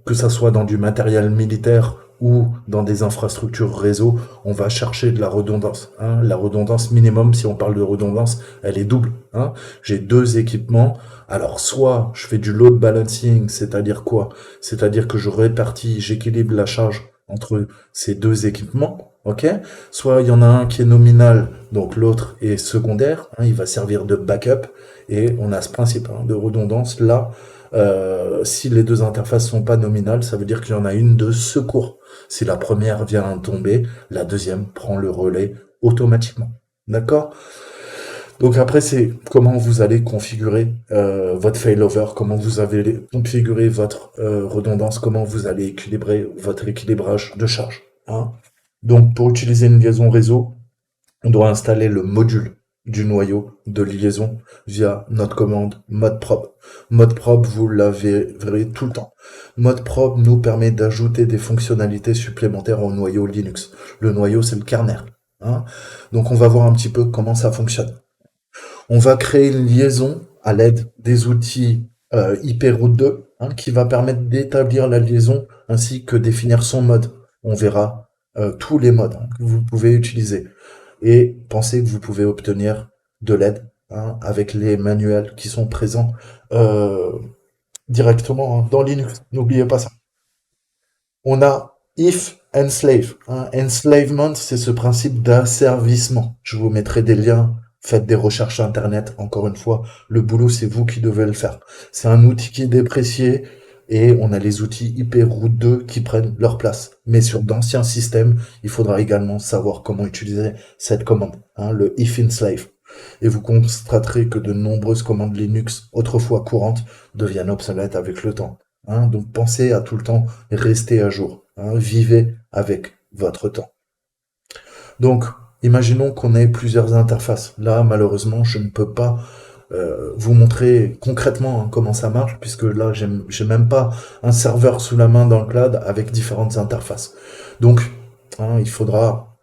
que ça soit dans du matériel militaire ou dans des infrastructures réseau, on va chercher de la redondance. Hein. La redondance minimum, si on parle de redondance, elle est double. Hein. J'ai deux équipements. Alors, soit je fais du load balancing, c'est-à-dire quoi? C'est-à-dire que je répartis, j'équilibre la charge entre ces deux équipements. Ok. Soit il y en a un qui est nominal, donc l'autre est secondaire. Hein, il va servir de backup. Et on a ce principe de redondance là. Si les deux interfaces sont pas nominales, ça veut dire qu'il y en a une de secours. Si la première vient à tomber, la deuxième prend le relais automatiquement. D'accord? Donc après, c'est comment vous allez configurer votre failover, comment vous allez configurer votre redondance, comment vous allez équilibrer votre équilibrage de charge. Hein. Donc pour utiliser une liaison réseau, on doit installer le module du noyau de liaison via notre commande mode probe. Mode probe, vous l'avez verrez tout le temps. Mode probe nous permet d'ajouter des fonctionnalités supplémentaires au noyau Linux. Le noyau, c'est le kernel. Hein. Donc on va voir un petit peu comment ça fonctionne. On va créer une liaison à l'aide des outils IP route 2 qui va permettre d'établir la liaison ainsi que définir son mode. On verra tous les modes que vous pouvez utiliser et pensez que vous pouvez obtenir de l'aide avec les manuels qui sont présents euh, directement dans Linux. N'oubliez pas ça. On a if enslave. Enslavement, c'est ce principe d'asservissement. Je vous mettrai des liens. Faites des recherches internet. Encore une fois, le boulot, c'est vous qui devez le faire. C'est un outil qui est déprécié et on a les outils IP Route 2 qui prennent leur place. Mais sur d'anciens systèmes, il faudra également savoir comment utiliser cette commande, le if enslave. Et vous constaterez que de nombreuses commandes Linux, autrefois courantes, deviennent obsolètes avec le temps. Donc pensez à tout le temps rester à jour. Vivez avec votre temps. Donc, imaginons qu'on ait plusieurs interfaces. Là, malheureusement, je ne peux pas vous montrer concrètement comment ça marche, puisque là, j'ai même pas un serveur sous la main dans le cloud avec différentes interfaces. Donc, il faudra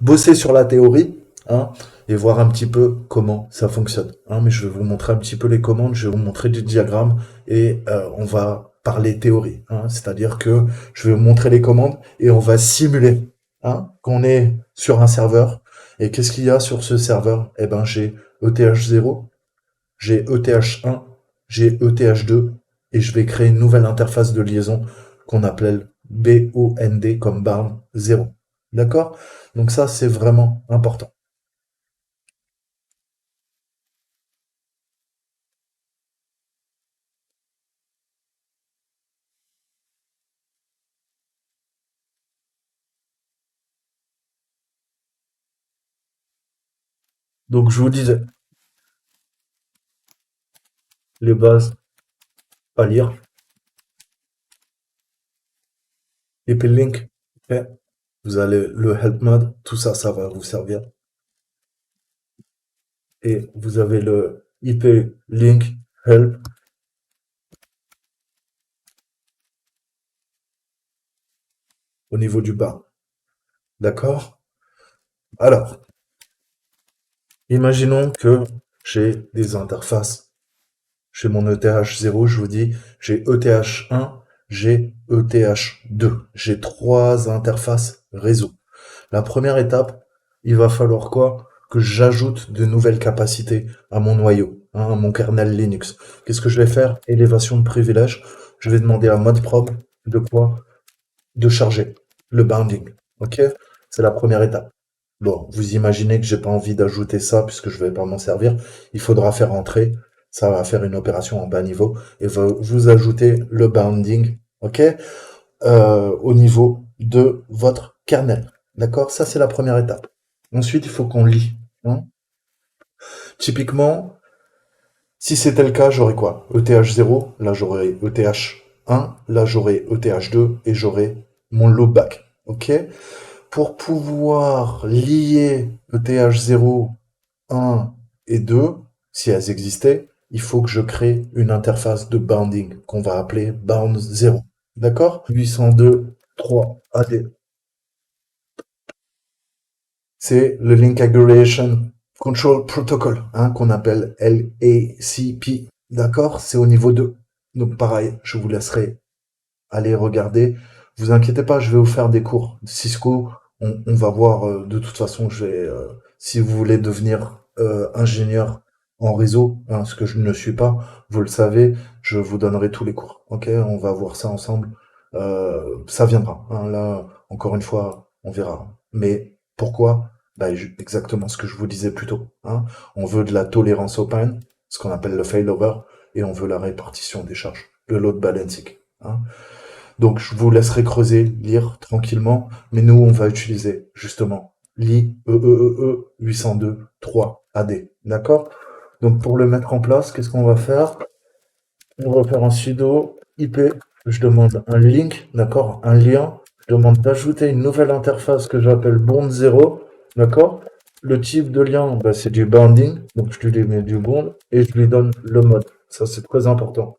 bosser sur la théorie, et voir un petit peu comment ça fonctionne. Mais je vais vous montrer un petit peu les commandes, je vais vous montrer des diagrammes et on va parler théorie. C'est-à-dire que je vais vous montrer les commandes et on va simuler qu'on est sur un serveur. Et qu'est-ce qu'il y a sur ce serveur? Eh ben j'ai ETH0, j'ai ETH1, j'ai ETH2 et je vais créer une nouvelle interface de liaison qu'on appelle BOND comme barn 0. D'accord? Donc ça, c'est vraiment important. Donc je vous disais, les bases à lire, IP link, ok. Vous allez le help mode, tout ça, ça va vous servir. Et vous avez le IP link help au niveau du bas. D'accord? Alors, imaginons que j'ai des interfaces. Chez mon ETH0, je vous dis, j'ai ETH1, j'ai ETH2. J'ai trois interfaces réseau. La première étape, il va falloir quoi? Que j'ajoute de nouvelles capacités à mon noyau, à mon kernel Linux. Qu'est-ce que je vais faire? Élévation de privilèges. Je vais demander à ModProbe de quoi? De charger le bounding. Ok? C'est la première étape. Bon, vous imaginez que j'ai pas envie d'ajouter ça puisque je vais pas m'en servir. Il faudra faire entrer. Ça va faire une opération en bas niveau et vous ajoutez le bounding, ok, au niveau de votre kernel. D'accord? Ça, c'est la première étape. Ensuite, il faut qu'on lit. Typiquement, si c'était le cas, j'aurais quoi? ETH0, là j'aurais ETH1 1, là j'aurai ETH2 et j'aurai mon loopback. Ok? Pour pouvoir lier ETH0, 1 et 2, si elles existaient, il faut que je crée une interface de bounding qu'on va appeler bound 0. D'accord? 802.3 AD. C'est le Link Aggregation Control Protocol, hein, qu'on appelle LACP. D'accord? C'est au niveau 2. Donc pareil, je vous laisserai aller regarder. Vous inquiétez pas, je vais vous faire des cours. Cisco, on va voir. De toute façon, si vous voulez devenir ingénieur en réseau, hein, ce que je ne suis pas, vous le savez, je vous donnerai tous les cours. Ok, on va voir ça ensemble. Ça viendra. Hein, là, encore une fois, on verra. Mais pourquoi? Bah, exactement ce que je vous disais plus tôt. Hein. On veut de la tolérance au panne, ce qu'on appelle le failover, et on veut la répartition des charges, le load balancing. Hein. Donc, je vous laisserai creuser, lire tranquillement, mais nous, on va utiliser justement l'I 802.3 AD. D'accord? Donc, pour le mettre en place, qu'est-ce qu'on va faire? On va faire un sudo IP. Je demande un link, d'accord? Un lien. Je demande d'ajouter une nouvelle interface que j'appelle bond 0, d'accord? Le type de lien, bah, c'est du bounding, donc je lui mets du bond et je lui donne le mode. Ça, c'est très important.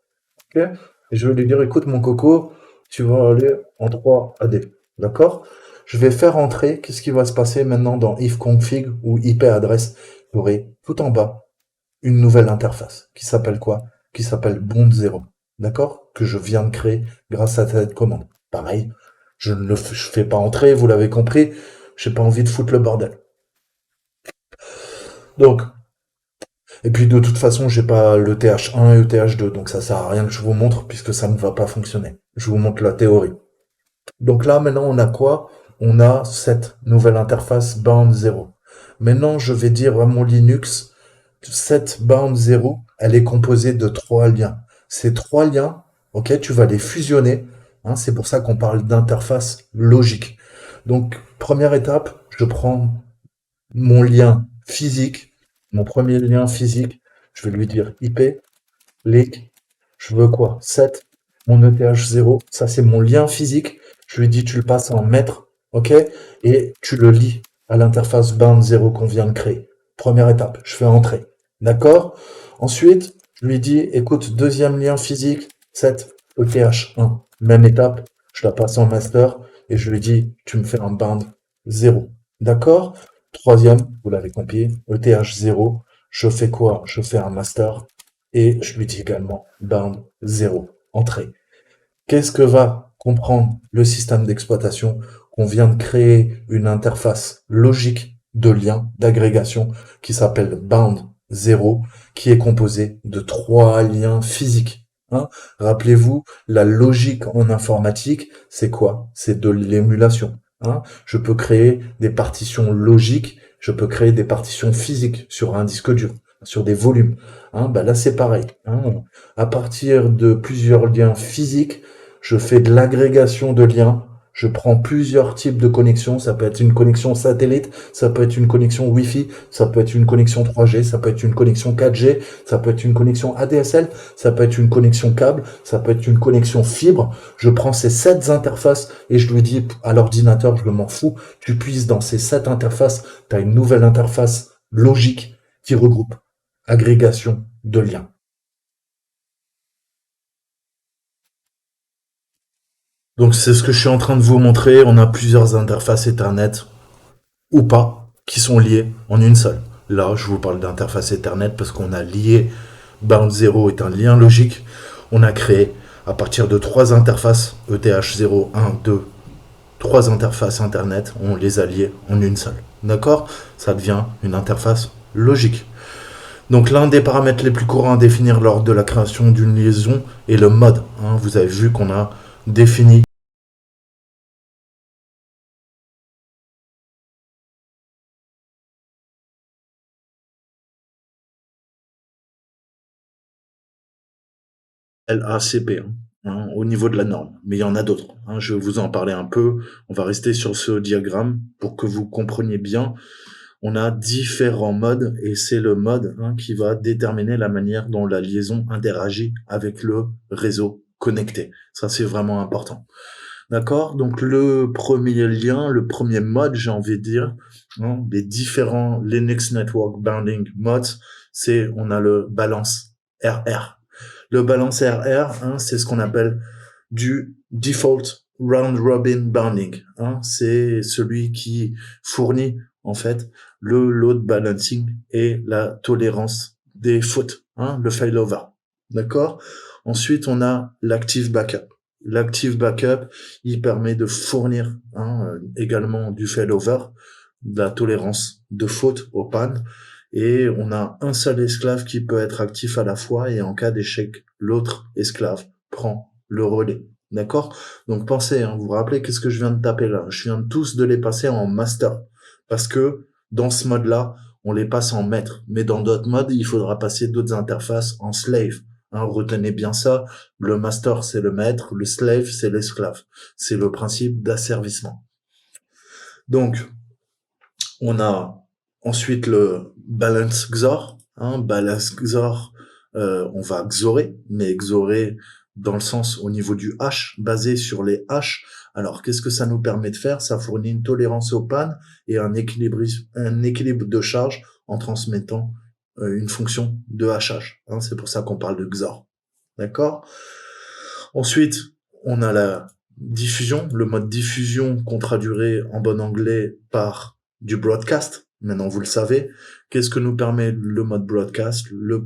Ok. Et je vais lui dire, écoute, mon coco, tu vas aller en 3 AD. D'accord? Je vais faire entrer, qu'est-ce qui va se passer maintenant dans ifconfig ou IP adresse? J'aurai tout en bas une nouvelle interface qui s'appelle quoi? Qui s'appelle bond 0. D'accord? Que je viens de créer grâce à cette commande. Pareil, je fais pas entrer, vous l'avez compris, j'ai pas envie de foutre le bordel. Donc, et puis de toute façon, j'ai pas le TH1 et le TH2, donc ça sert à rien que je vous montre puisque ça ne va pas fonctionner. Je vous montre la théorie. Donc là, maintenant, on a quoi? On a cette nouvelle interface bound 0. Maintenant, je vais dire à mon Linux, cette bound 0, elle est composée de 3 liens. Ces 3 liens, ok, tu vas les fusionner. Hein, c'est pour ça qu'on parle d'interface logique. Donc, première étape, je prends mon lien physique, mon premier lien physique, je vais lui dire IP, link, je veux quoi? 7, mon ETH0, ça c'est mon lien physique, je lui dis tu le passes en mètres, ok? Et tu le lis à l'interface bound 0 qu'on vient de créer. Première étape, je fais entrer. D'accord? Ensuite, je lui dis, écoute, deuxième lien physique, 7, ETH1. Même étape, je la passe en master et je lui dis, tu me fais un bound 0. D'accord? Troisième, vous l'avez compris, ETH0, je fais quoi? Je fais un master et je lui dis également bound 0, entrée. Qu'est-ce que va comprendre le système d'exploitation? Qu'on vient de créer une interface logique de lien, d'agrégation, qui s'appelle bound 0, qui est composée de 3 liens physiques. Hein. Rappelez-vous, la logique en informatique, c'est quoi? C'est de l'émulation. Hein. Je peux créer des partitions logiques, je peux créer des partitions physiques sur un disque dur, sur des volumes. Hein. Bah là, c'est pareil. Hein. À partir de plusieurs liens physiques, je fais de l'agrégation de liens, je prends plusieurs types de connexions, ça peut être une connexion satellite, ça peut être une connexion Wi-Fi, ça peut être une connexion 3G, ça peut être une connexion 4G, ça peut être une connexion ADSL, ça peut être une connexion câble, ça peut être une connexion fibre. Je prends ces 7 interfaces et je lui dis à l'ordinateur, je m'en fous, tu puisses dans ces 7 interfaces, tu as une nouvelle interface logique qui regroupe agrégation de liens. Donc c'est ce que je suis en train de vous montrer. On a plusieurs interfaces Ethernet ou pas qui sont liées en une seule. Là, je vous parle d'interface Ethernet parce qu'on a lié Bound 0 est un lien logique. On a créé à partir de 3 interfaces ETH0, 1, 2, 3 interfaces Internet. On les a liées en une seule. D'accord? Ça devient une interface logique. Donc l'un des paramètres les plus courants à définir lors de la création d'une liaison est le mode. Hein, vous avez vu qu'on a défini LACP, hein, au niveau de la norme. Mais il y en a d'autres. Hein, je vais vous en parler un peu. On va rester sur ce diagramme pour que vous compreniez bien. On a différents modes et c'est le mode, hein, qui va déterminer la manière dont la liaison interagit avec le réseau connectés. Ça, c'est vraiment important. D'accord? Donc, le premier lien, le premier mode, j'ai envie de dire, hein, des différents Linux Network Bounding modes, c'est, on a le balance RR. Le balance RR, hein, c'est ce qu'on appelle du default round robin bounding. Hein, c'est celui qui fournit en fait le load balancing et la tolérance des fautes, hein, le failover. D'accord? Ensuite, on a l'active backup. L'active backup, il permet de fournir également du failover, de la tolérance de faute aux pannes, et on a un seul esclave qui peut être actif à la fois, et en cas d'échec, l'autre esclave prend le relais. D'accord? Donc pensez, hein, vous vous rappelez qu'est-ce que je viens de taper là? Je viens tous de les passer en master. Parce que dans ce mode-là, on les passe en maître. Mais dans d'autres modes, il faudra passer d'autres interfaces en slave. Hein, retenez bien ça. Le master, c'est le maître. Le slave, c'est l'esclave. C'est le principe d'asservissement. Donc, on a ensuite le balance XOR. Hein, balance XOR, on va XORer, mais XORer dans le sens au niveau du hash, basé sur les hash. Alors, qu'est-ce que ça nous permet de faire? Ça fournit une tolérance aux pannes et un équilibre de charge en transmettant une fonction de hachage. Hein, c'est pour ça qu'on parle de XOR. D'accord? Ensuite, on a la diffusion, le mode diffusion qu'on traduirait en bon anglais par du broadcast. Maintenant, vous le savez. Qu'est-ce que nous permet le mode broadcast? Le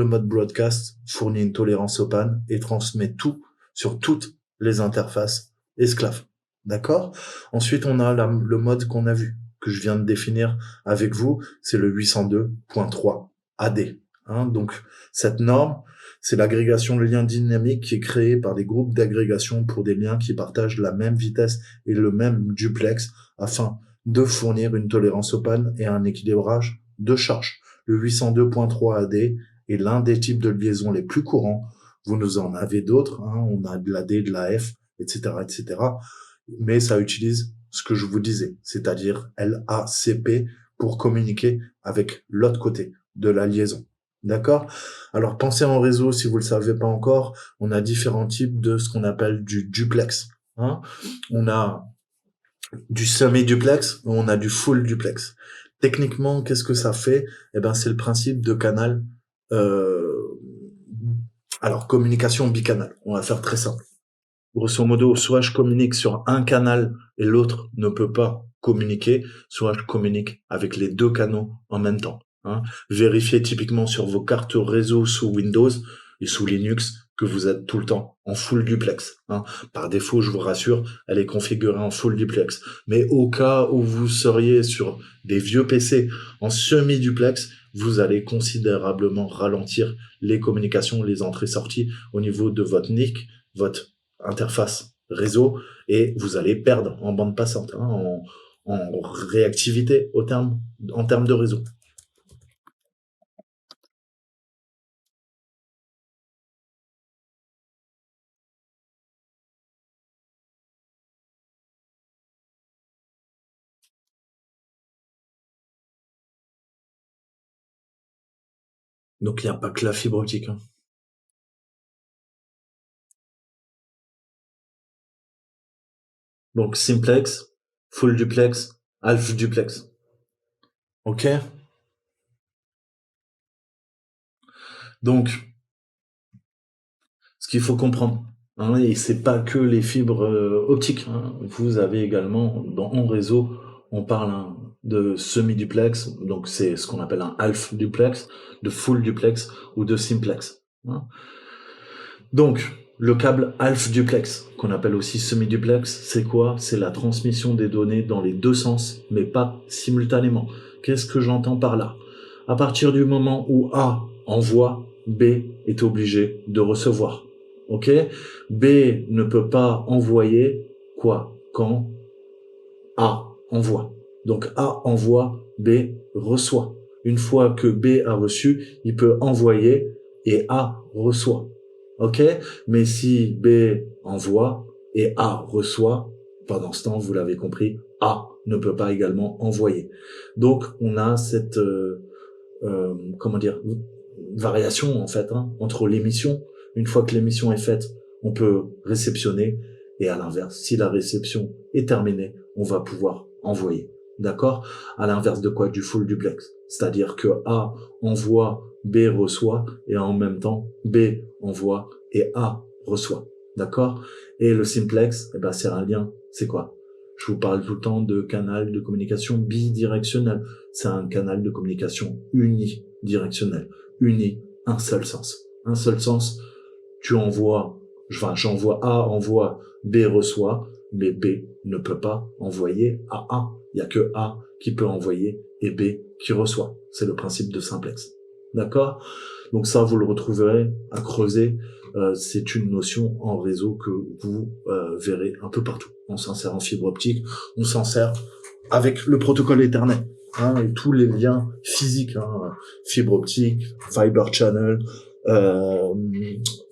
mode broadcast fournit une tolérance aux pannes et transmet tout sur toutes les interfaces esclaves. D'accord? Ensuite, on a le mode qu'on a vu, que je viens de définir avec vous. C'est le 802.3 AD. Hein, donc, cette norme, c'est l'agrégation de liens dynamiques qui est créée par des groupes d'agrégation pour des liens qui partagent la même vitesse et le même duplex afin de fournir une tolérance aux pannes et un équilibrage de charge. Le 802.3 AD est l'un des types de liaisons les plus courants. Vous nous en avez d'autres, hein, on a de l'AD, de l'AF, etc., etc. Mais ça utilise ce que je vous disais, c'est-à-dire LACP pour communiquer avec l'autre côté de la liaison. D'accord? Alors, pensez en réseau, si vous le savez pas encore, on a différents types de ce qu'on appelle du duplex. Hein, on a du semi-duplex, on a du full duplex. Techniquement, qu'est-ce que ça fait? Eh ben, c'est le principe de canal. Euh, alors, communication bicanale. On va faire très simple. Grosso modo, soit je communique sur un canal et l'autre ne peut pas communiquer, soit je communique avec les deux canaux en même temps. Hein. Vérifiez typiquement sur vos cartes réseau sous Windows et sous Linux que vous êtes tout le temps en full duplex. Hein. Par défaut, je vous rassure, elle est configurée en full duplex. Mais au cas où vous seriez sur des vieux PC en semi-duplex, vous allez considérablement ralentir les communications, les entrées-sorties au niveau de votre NIC, votre interface réseau, et vous allez perdre en bande passante, hein, en réactivité en termes de réseau. Donc il n'y a pas que la fibre optique. Hein. Donc simplex, full duplex, half duplex. Ok. Donc ce qu'il faut comprendre, hein, et c'est pas que les fibres optiques. Hein. Vous avez également dans mon réseau, on parle de semi-duplex, donc c'est ce qu'on appelle un half duplex, de full duplex ou de simplex. Hein. Donc, le câble half duplex, qu'on appelle aussi semi-duplex, c'est quoi? C'est la transmission des données dans les deux sens, mais pas simultanément. Qu'est-ce que j'entends par là? À partir du moment où A envoie, B est obligé de recevoir. Ok? B ne peut pas envoyer quoi? Quand A envoie. Donc A envoie, B reçoit. Une fois que B a reçu, il peut envoyer et A reçoit. Ok? Mais si B envoie et A reçoit, pendant ce temps, vous l'avez compris, A ne peut pas également envoyer. Donc, on a cette, comment dire, variation, en fait, hein, entre l'émission. Une fois que l'émission est faite, on peut réceptionner, et à l'inverse, si la réception est terminée, on va pouvoir envoyer. D'accord? À l'inverse de quoi? Du full duplex. C'est-à-dire que A envoie, B reçoit, et en même temps, B envoie et A reçoit. D'accord? Et le simplex, eh ben, c'est un lien. C'est quoi? Je vous parle tout le temps de canal de communication bidirectionnel. C'est un canal de communication unidirectionnel. Uni, un seul sens. Un seul sens. Tu envoies, j'envoie A, envoie, B reçoit, mais B ne peut pas envoyer à A. Il n'y a que A qui peut envoyer et B qui reçoit. C'est le principe de simplex. D'accord? Donc ça, vous le retrouverez à creuser. C'est une notion en réseau que vous verrez un peu partout. On s'en sert en fibre optique, on s'en sert avec le protocole Ethernet. Et tous les liens physiques, fibre optique, fiber channel,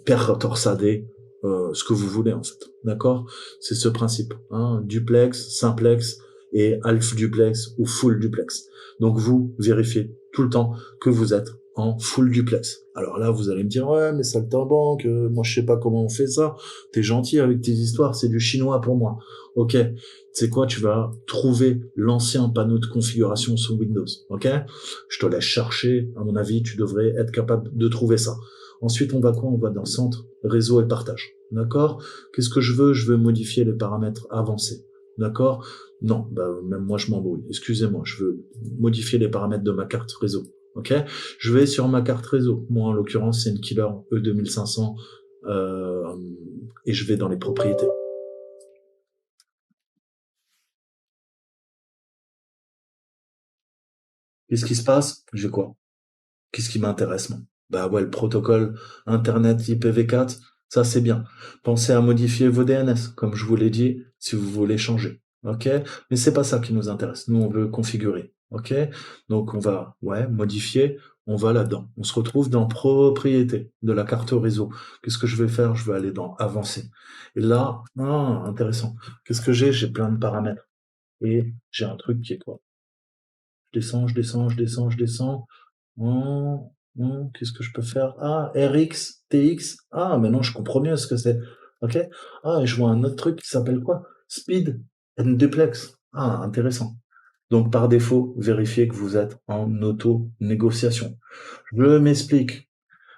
paire torsadée, ce que vous voulez en fait. D'accord? C'est ce principe. Duplex, simplex et half duplex ou full duplex. Donc vous vérifiez tout le temps que vous êtes en full duplex. Alors là, vous allez me dire, ouais, mais saltimbanque, moi je sais pas comment on fait ça. T'es gentil avec tes histoires, c'est du chinois pour moi. Ok, c'est quoi? Tu vas trouver l'ancien panneau de configuration sous Windows. Ok, je te laisse chercher. À mon avis, tu devrais être capable de trouver ça. Ensuite, on va quoi? On va dans centre, réseau et partage. D'accord? Qu'est-ce que je veux? Je veux modifier les paramètres avancés. D'accord? Non, même moi je m'embrouille. Excusez-moi, je veux modifier les paramètres de ma carte réseau. Ok? Je vais sur ma carte réseau. Moi, en l'occurrence, c'est une Killer E2500 et je vais dans les propriétés. Qu'est-ce qui se passe? J'ai quoi? Qu'est-ce qui m'intéresse, moi? Bah ouais, le protocole Internet IPv4, ça c'est bien. Pensez à modifier vos DNS, comme je vous l'ai dit, si vous voulez changer. Ok? Mais c'est pas ça qui nous intéresse. Nous, on veut configurer. Ok? Donc on va, modifier. On va là-dedans. On se retrouve dans propriété de la carte réseau. Qu'est-ce que je vais faire? Je vais aller dans avancer. Et là, intéressant. Qu'est-ce que j'ai? J'ai plein de paramètres. Et j'ai un truc qui est quoi? Je descends, je descends, je descends, je descends. Qu'est-ce que je peux faire? Ah, RX, TX. Ah, maintenant je comprends mieux ce que c'est. Ok? Ah, et je vois un autre truc qui s'appelle quoi? Speed and Duplex. Ah, intéressant. Donc par défaut, vérifiez que vous êtes en auto-négociation. Je m'explique.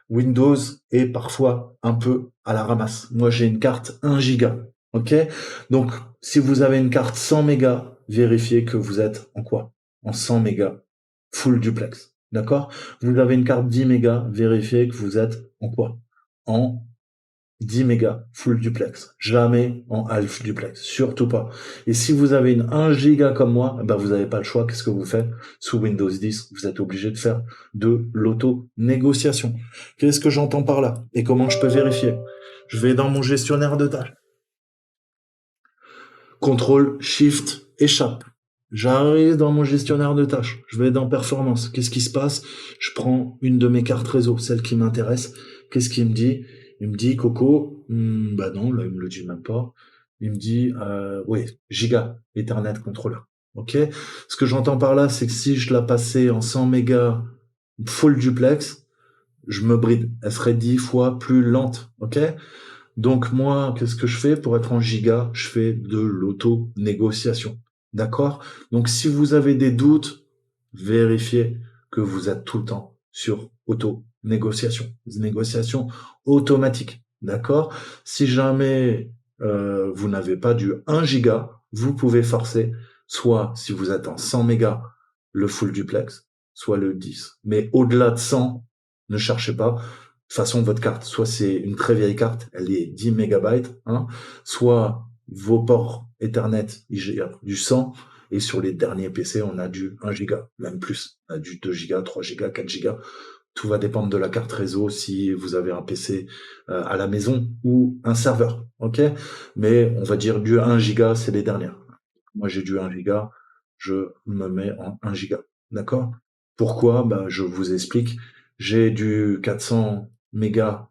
Windows est parfois un peu à la ramasse. Moi, j'ai une carte 1 giga. Ok? Donc, si vous avez une carte 100 mégas, vérifiez que vous êtes en quoi? En 100 mégas, full duplex. D'accord? Vous avez une carte 10 mégas, vérifiez que vous êtes en quoi? En 10 mégas full duplex. Jamais en half duplex. Surtout pas. Et si vous avez une 1 giga comme moi, vous n'avez pas le choix. Qu'est-ce que vous faites? Sous Windows 10, vous êtes obligé de faire de l'auto-négociation. Qu'est-ce que j'entends par là? Et comment je peux vérifier? Je vais dans mon gestionnaire de tâches. Contrôle, Shift, échappe. J'arrive dans mon gestionnaire de tâches. Je vais dans performance. Qu'est-ce qui se passe? Je prends une de mes cartes réseau, celle qui m'intéresse. Qu'est-ce qu'il me dit? Il me dit, Coco, bah non, là, il me le dit même pas. Il me dit, oui, Giga, Ethernet controller. Ok? Ce que j'entends par là, c'est que si je la passais en 100 mégas full duplex, je me bride. Elle serait 10 fois plus lente. Ok? Donc moi, qu'est-ce que je fais pour être en giga? Je fais de l'auto-négociation. D'accord? Donc si vous avez des doutes, vérifiez que vous êtes tout le temps sur auto-négociation. Négociation automatique. D'accord? Si jamais vous n'avez pas du 1 giga, vous pouvez forcer, soit si vous êtes en 100 mégas, le full duplex, soit le 10. Mais au-delà de 100, ne cherchez pas. De toute façon, votre carte, soit c'est une très vieille carte, elle est 10 mégabytes, soit vos ports Ethernet, ils gèrent du 100, et sur les derniers PC, on a du 1 giga, même plus. On a du 2 giga, 3 giga, 4 giga. Tout va dépendre de la carte réseau si vous avez un PC à la maison ou un serveur, ok? Mais on va dire du 1 giga, c'est les dernières. Moi, j'ai du 1 giga, je me mets en 1 giga, d'accord? Pourquoi? Je vous explique. J'ai du 400 mégas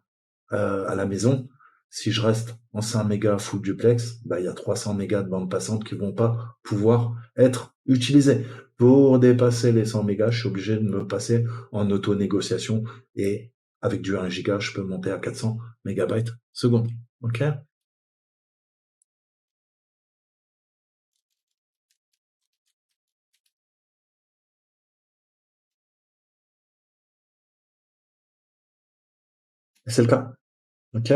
à la maison. Si je reste en 5 mégas full duplex, il y a 300 mégas de bande passante qui vont pas pouvoir être utilisés. Pour dépasser les 100 mégas, je suis obligé de me passer en auto-négociation et avec du 1 giga, je peux monter à 400 mégabytes seconde. Ok? C'est le cas. Ok?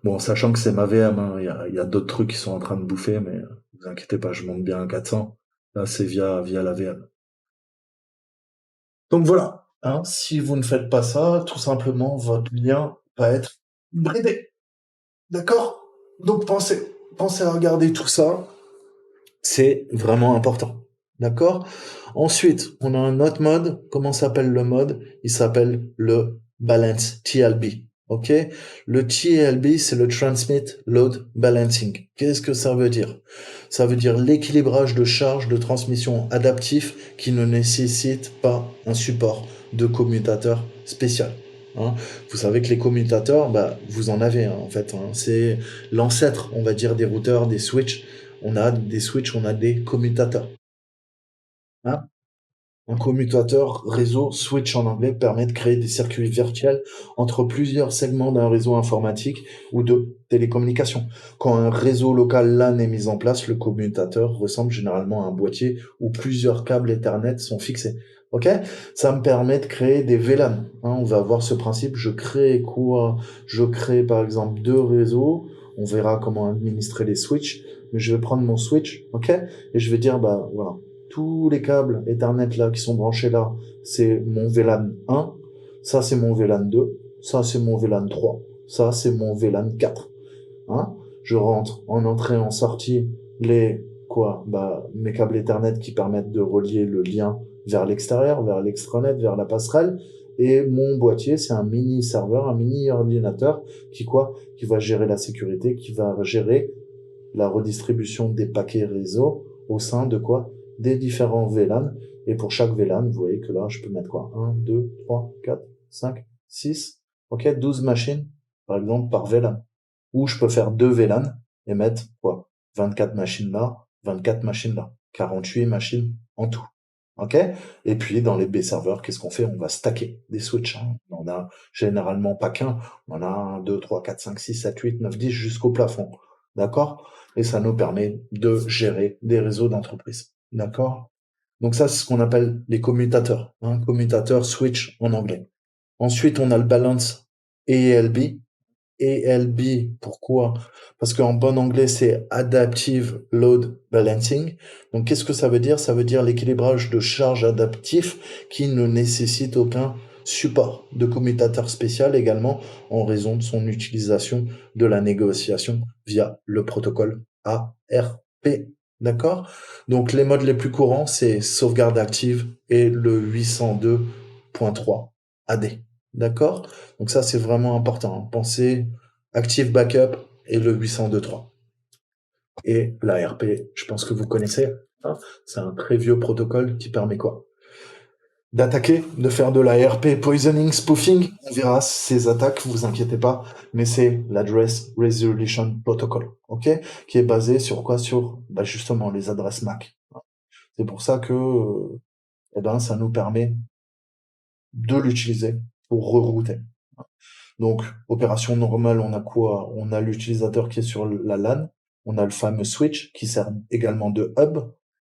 Bon, sachant que c'est ma VM, hein, il y a d'autres trucs qui sont en train de bouffer, mais vous inquiétez pas, je monte bien à 400. Là, c'est via la VM. Donc voilà, hein, si vous ne faites pas ça, tout simplement, votre lien va être bridé. D'accord? Donc pensez à regarder tout ça. C'est vraiment important. D'accord? Ensuite, on a un autre mode. Comment s'appelle le mode? Il s'appelle le Balance TLB. OK? Le TLB, c'est le Transmit Load Balancing. Qu'est-ce que ça veut dire? Ça veut dire l'équilibrage de charge de transmission adaptif qui ne nécessite pas un support de commutateur spécial. Hein. Vous savez que les commutateurs, bah, vous en avez hein, en fait. Hein. C'est l'ancêtre, on va dire, des routeurs, des switches. On a des switches, on a des commutateurs. Hein. Un commutateur réseau switch en anglais permet de créer des circuits virtuels entre plusieurs segments d'un réseau informatique ou de télécommunications. Quand un réseau local LAN est mis en place, le commutateur ressemble généralement à un boîtier où plusieurs câbles Ethernet sont fixés. Ok? Ça me permet de créer des VLAN. Hein, on va avoir ce principe. Je crée quoi? Je crée par exemple deux réseaux. On verra comment administrer les switches. Mais je vais prendre mon switch, ok? Et je vais dire, bah voilà, tous les câbles Ethernet là qui sont branchés là, c'est mon VLAN 1, ça c'est mon VLAN 2, ça c'est mon VLAN 3, ça c'est mon VLAN 4. Hein? Je rentre en entrée en sortie les quoi bah mes câbles Ethernet qui permettent de relier le lien vers l'extérieur, vers l'extranet, vers la passerelle et mon boîtier, c'est un mini serveur, un mini ordinateur qui va gérer la sécurité, qui va gérer la redistribution des paquets réseau au sein de quoi? Des différents VLAN. Et pour chaque VLAN, vous voyez que là, je peux mettre quoi? 1, 2, 3, 4, 5, 6, ok, 12 machines, par exemple, par VLAN. Ou je peux faire deux VLAN et mettre quoi? 24 machines là, 24 machines là. 48 machines en tout. Ok? Et puis, dans les B-serveurs, qu'est-ce qu'on fait? On va stacker des switches. Hein. On a généralement pas qu'un. On a 1, 2, 3, 4, 5, 6, 7, 8, 9, 10 jusqu'au plafond. D'accord? Et ça nous permet de gérer des réseaux d'entreprise. D'accord? Donc ça, c'est ce qu'on appelle les commutateurs. Hein, commutateurs switch en anglais. Ensuite, on a le balance ALB. ALB, pourquoi? Parce qu'en bon anglais, c'est Adaptive Load Balancing. Donc, qu'est-ce que ça veut dire? Ça veut dire l'équilibrage de charge adaptif qui ne nécessite aucun support de commutateur spécial également en raison de son utilisation de la négociation via le protocole ARP. D'accord? Donc, les modes les plus courants, c'est sauvegarde active et le 802.3 AD. D'accord? Donc ça, c'est vraiment important. Hein. Pensez Active Backup et le 802.3. Et l'ARP, je pense que vous connaissez. Hein. C'est un très vieux protocole qui permet quoi? D'attaquer, de faire de l'ARP poisoning, spoofing. On verra ces attaques, vous inquiétez pas. Mais c'est l'Address Resolution Protocol, ok? Qui est basé sur quoi? Sur bah, justement les adresses MAC. C'est pour ça que eh ben, ça nous permet de l'utiliser pour rerouter. Donc, opération normale, on a quoi? On a l'utilisateur qui est sur la LAN, on a le fameux switch qui sert également de hub.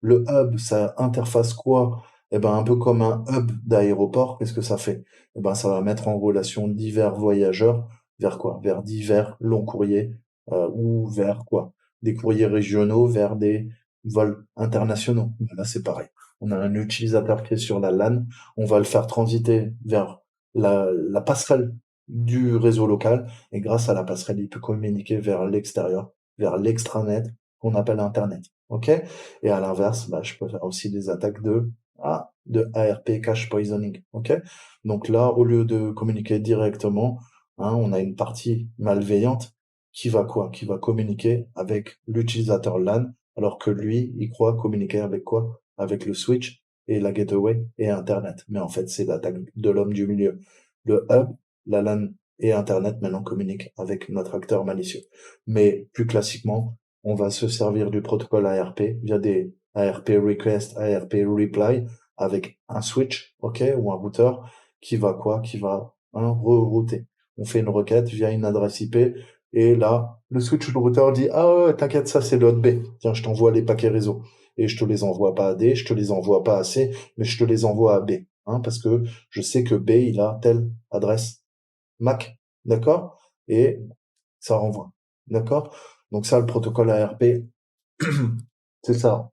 Le hub, ça interface quoi? Eh ben, un peu comme un hub d'aéroport. Qu'est-ce que ça fait? Eh ben, ça va mettre en relation divers voyageurs vers quoi? Vers divers longs courriers ou vers quoi? Des courriers régionaux vers des vols internationaux. Ben là, c'est pareil. On a un utilisateur qui est sur la LAN, on va le faire transiter vers la passerelle du réseau local et grâce à la passerelle, il peut communiquer vers l'extérieur, vers l'extranet qu'on appelle Internet. OK? Et à l'inverse, bah, je peux faire aussi des attaques de ARP cache poisoning. OK? Donc là, au lieu de communiquer directement, hein, on a une partie malveillante qui va quoi? Qui va communiquer avec l'utilisateur LAN, alors que lui, il croit communiquer avec quoi? Avec le switch et la gateway et Internet. Mais en fait, c'est l'attaque de l'homme du milieu. Le hub, la LAN et Internet maintenant communiquent avec notre acteur malicieux. Mais plus classiquement, on va se servir du protocole ARP via des ARP request, ARP reply avec un switch, ok, ou un routeur qui va quoi? Qui va rerouter. On fait une requête via une adresse IP Et là, le switch router dit, ah ouais, t'inquiète, ça c'est l'autre B. Tiens, je t'envoie les paquets réseau. Et je te les envoie pas à D, je te les envoie pas à C, mais je te les envoie à B. Hein, parce que je sais que B, il a telle adresse MAC. D'accord? Et ça renvoie. D'accord? Donc ça, le protocole ARP, c'est ça.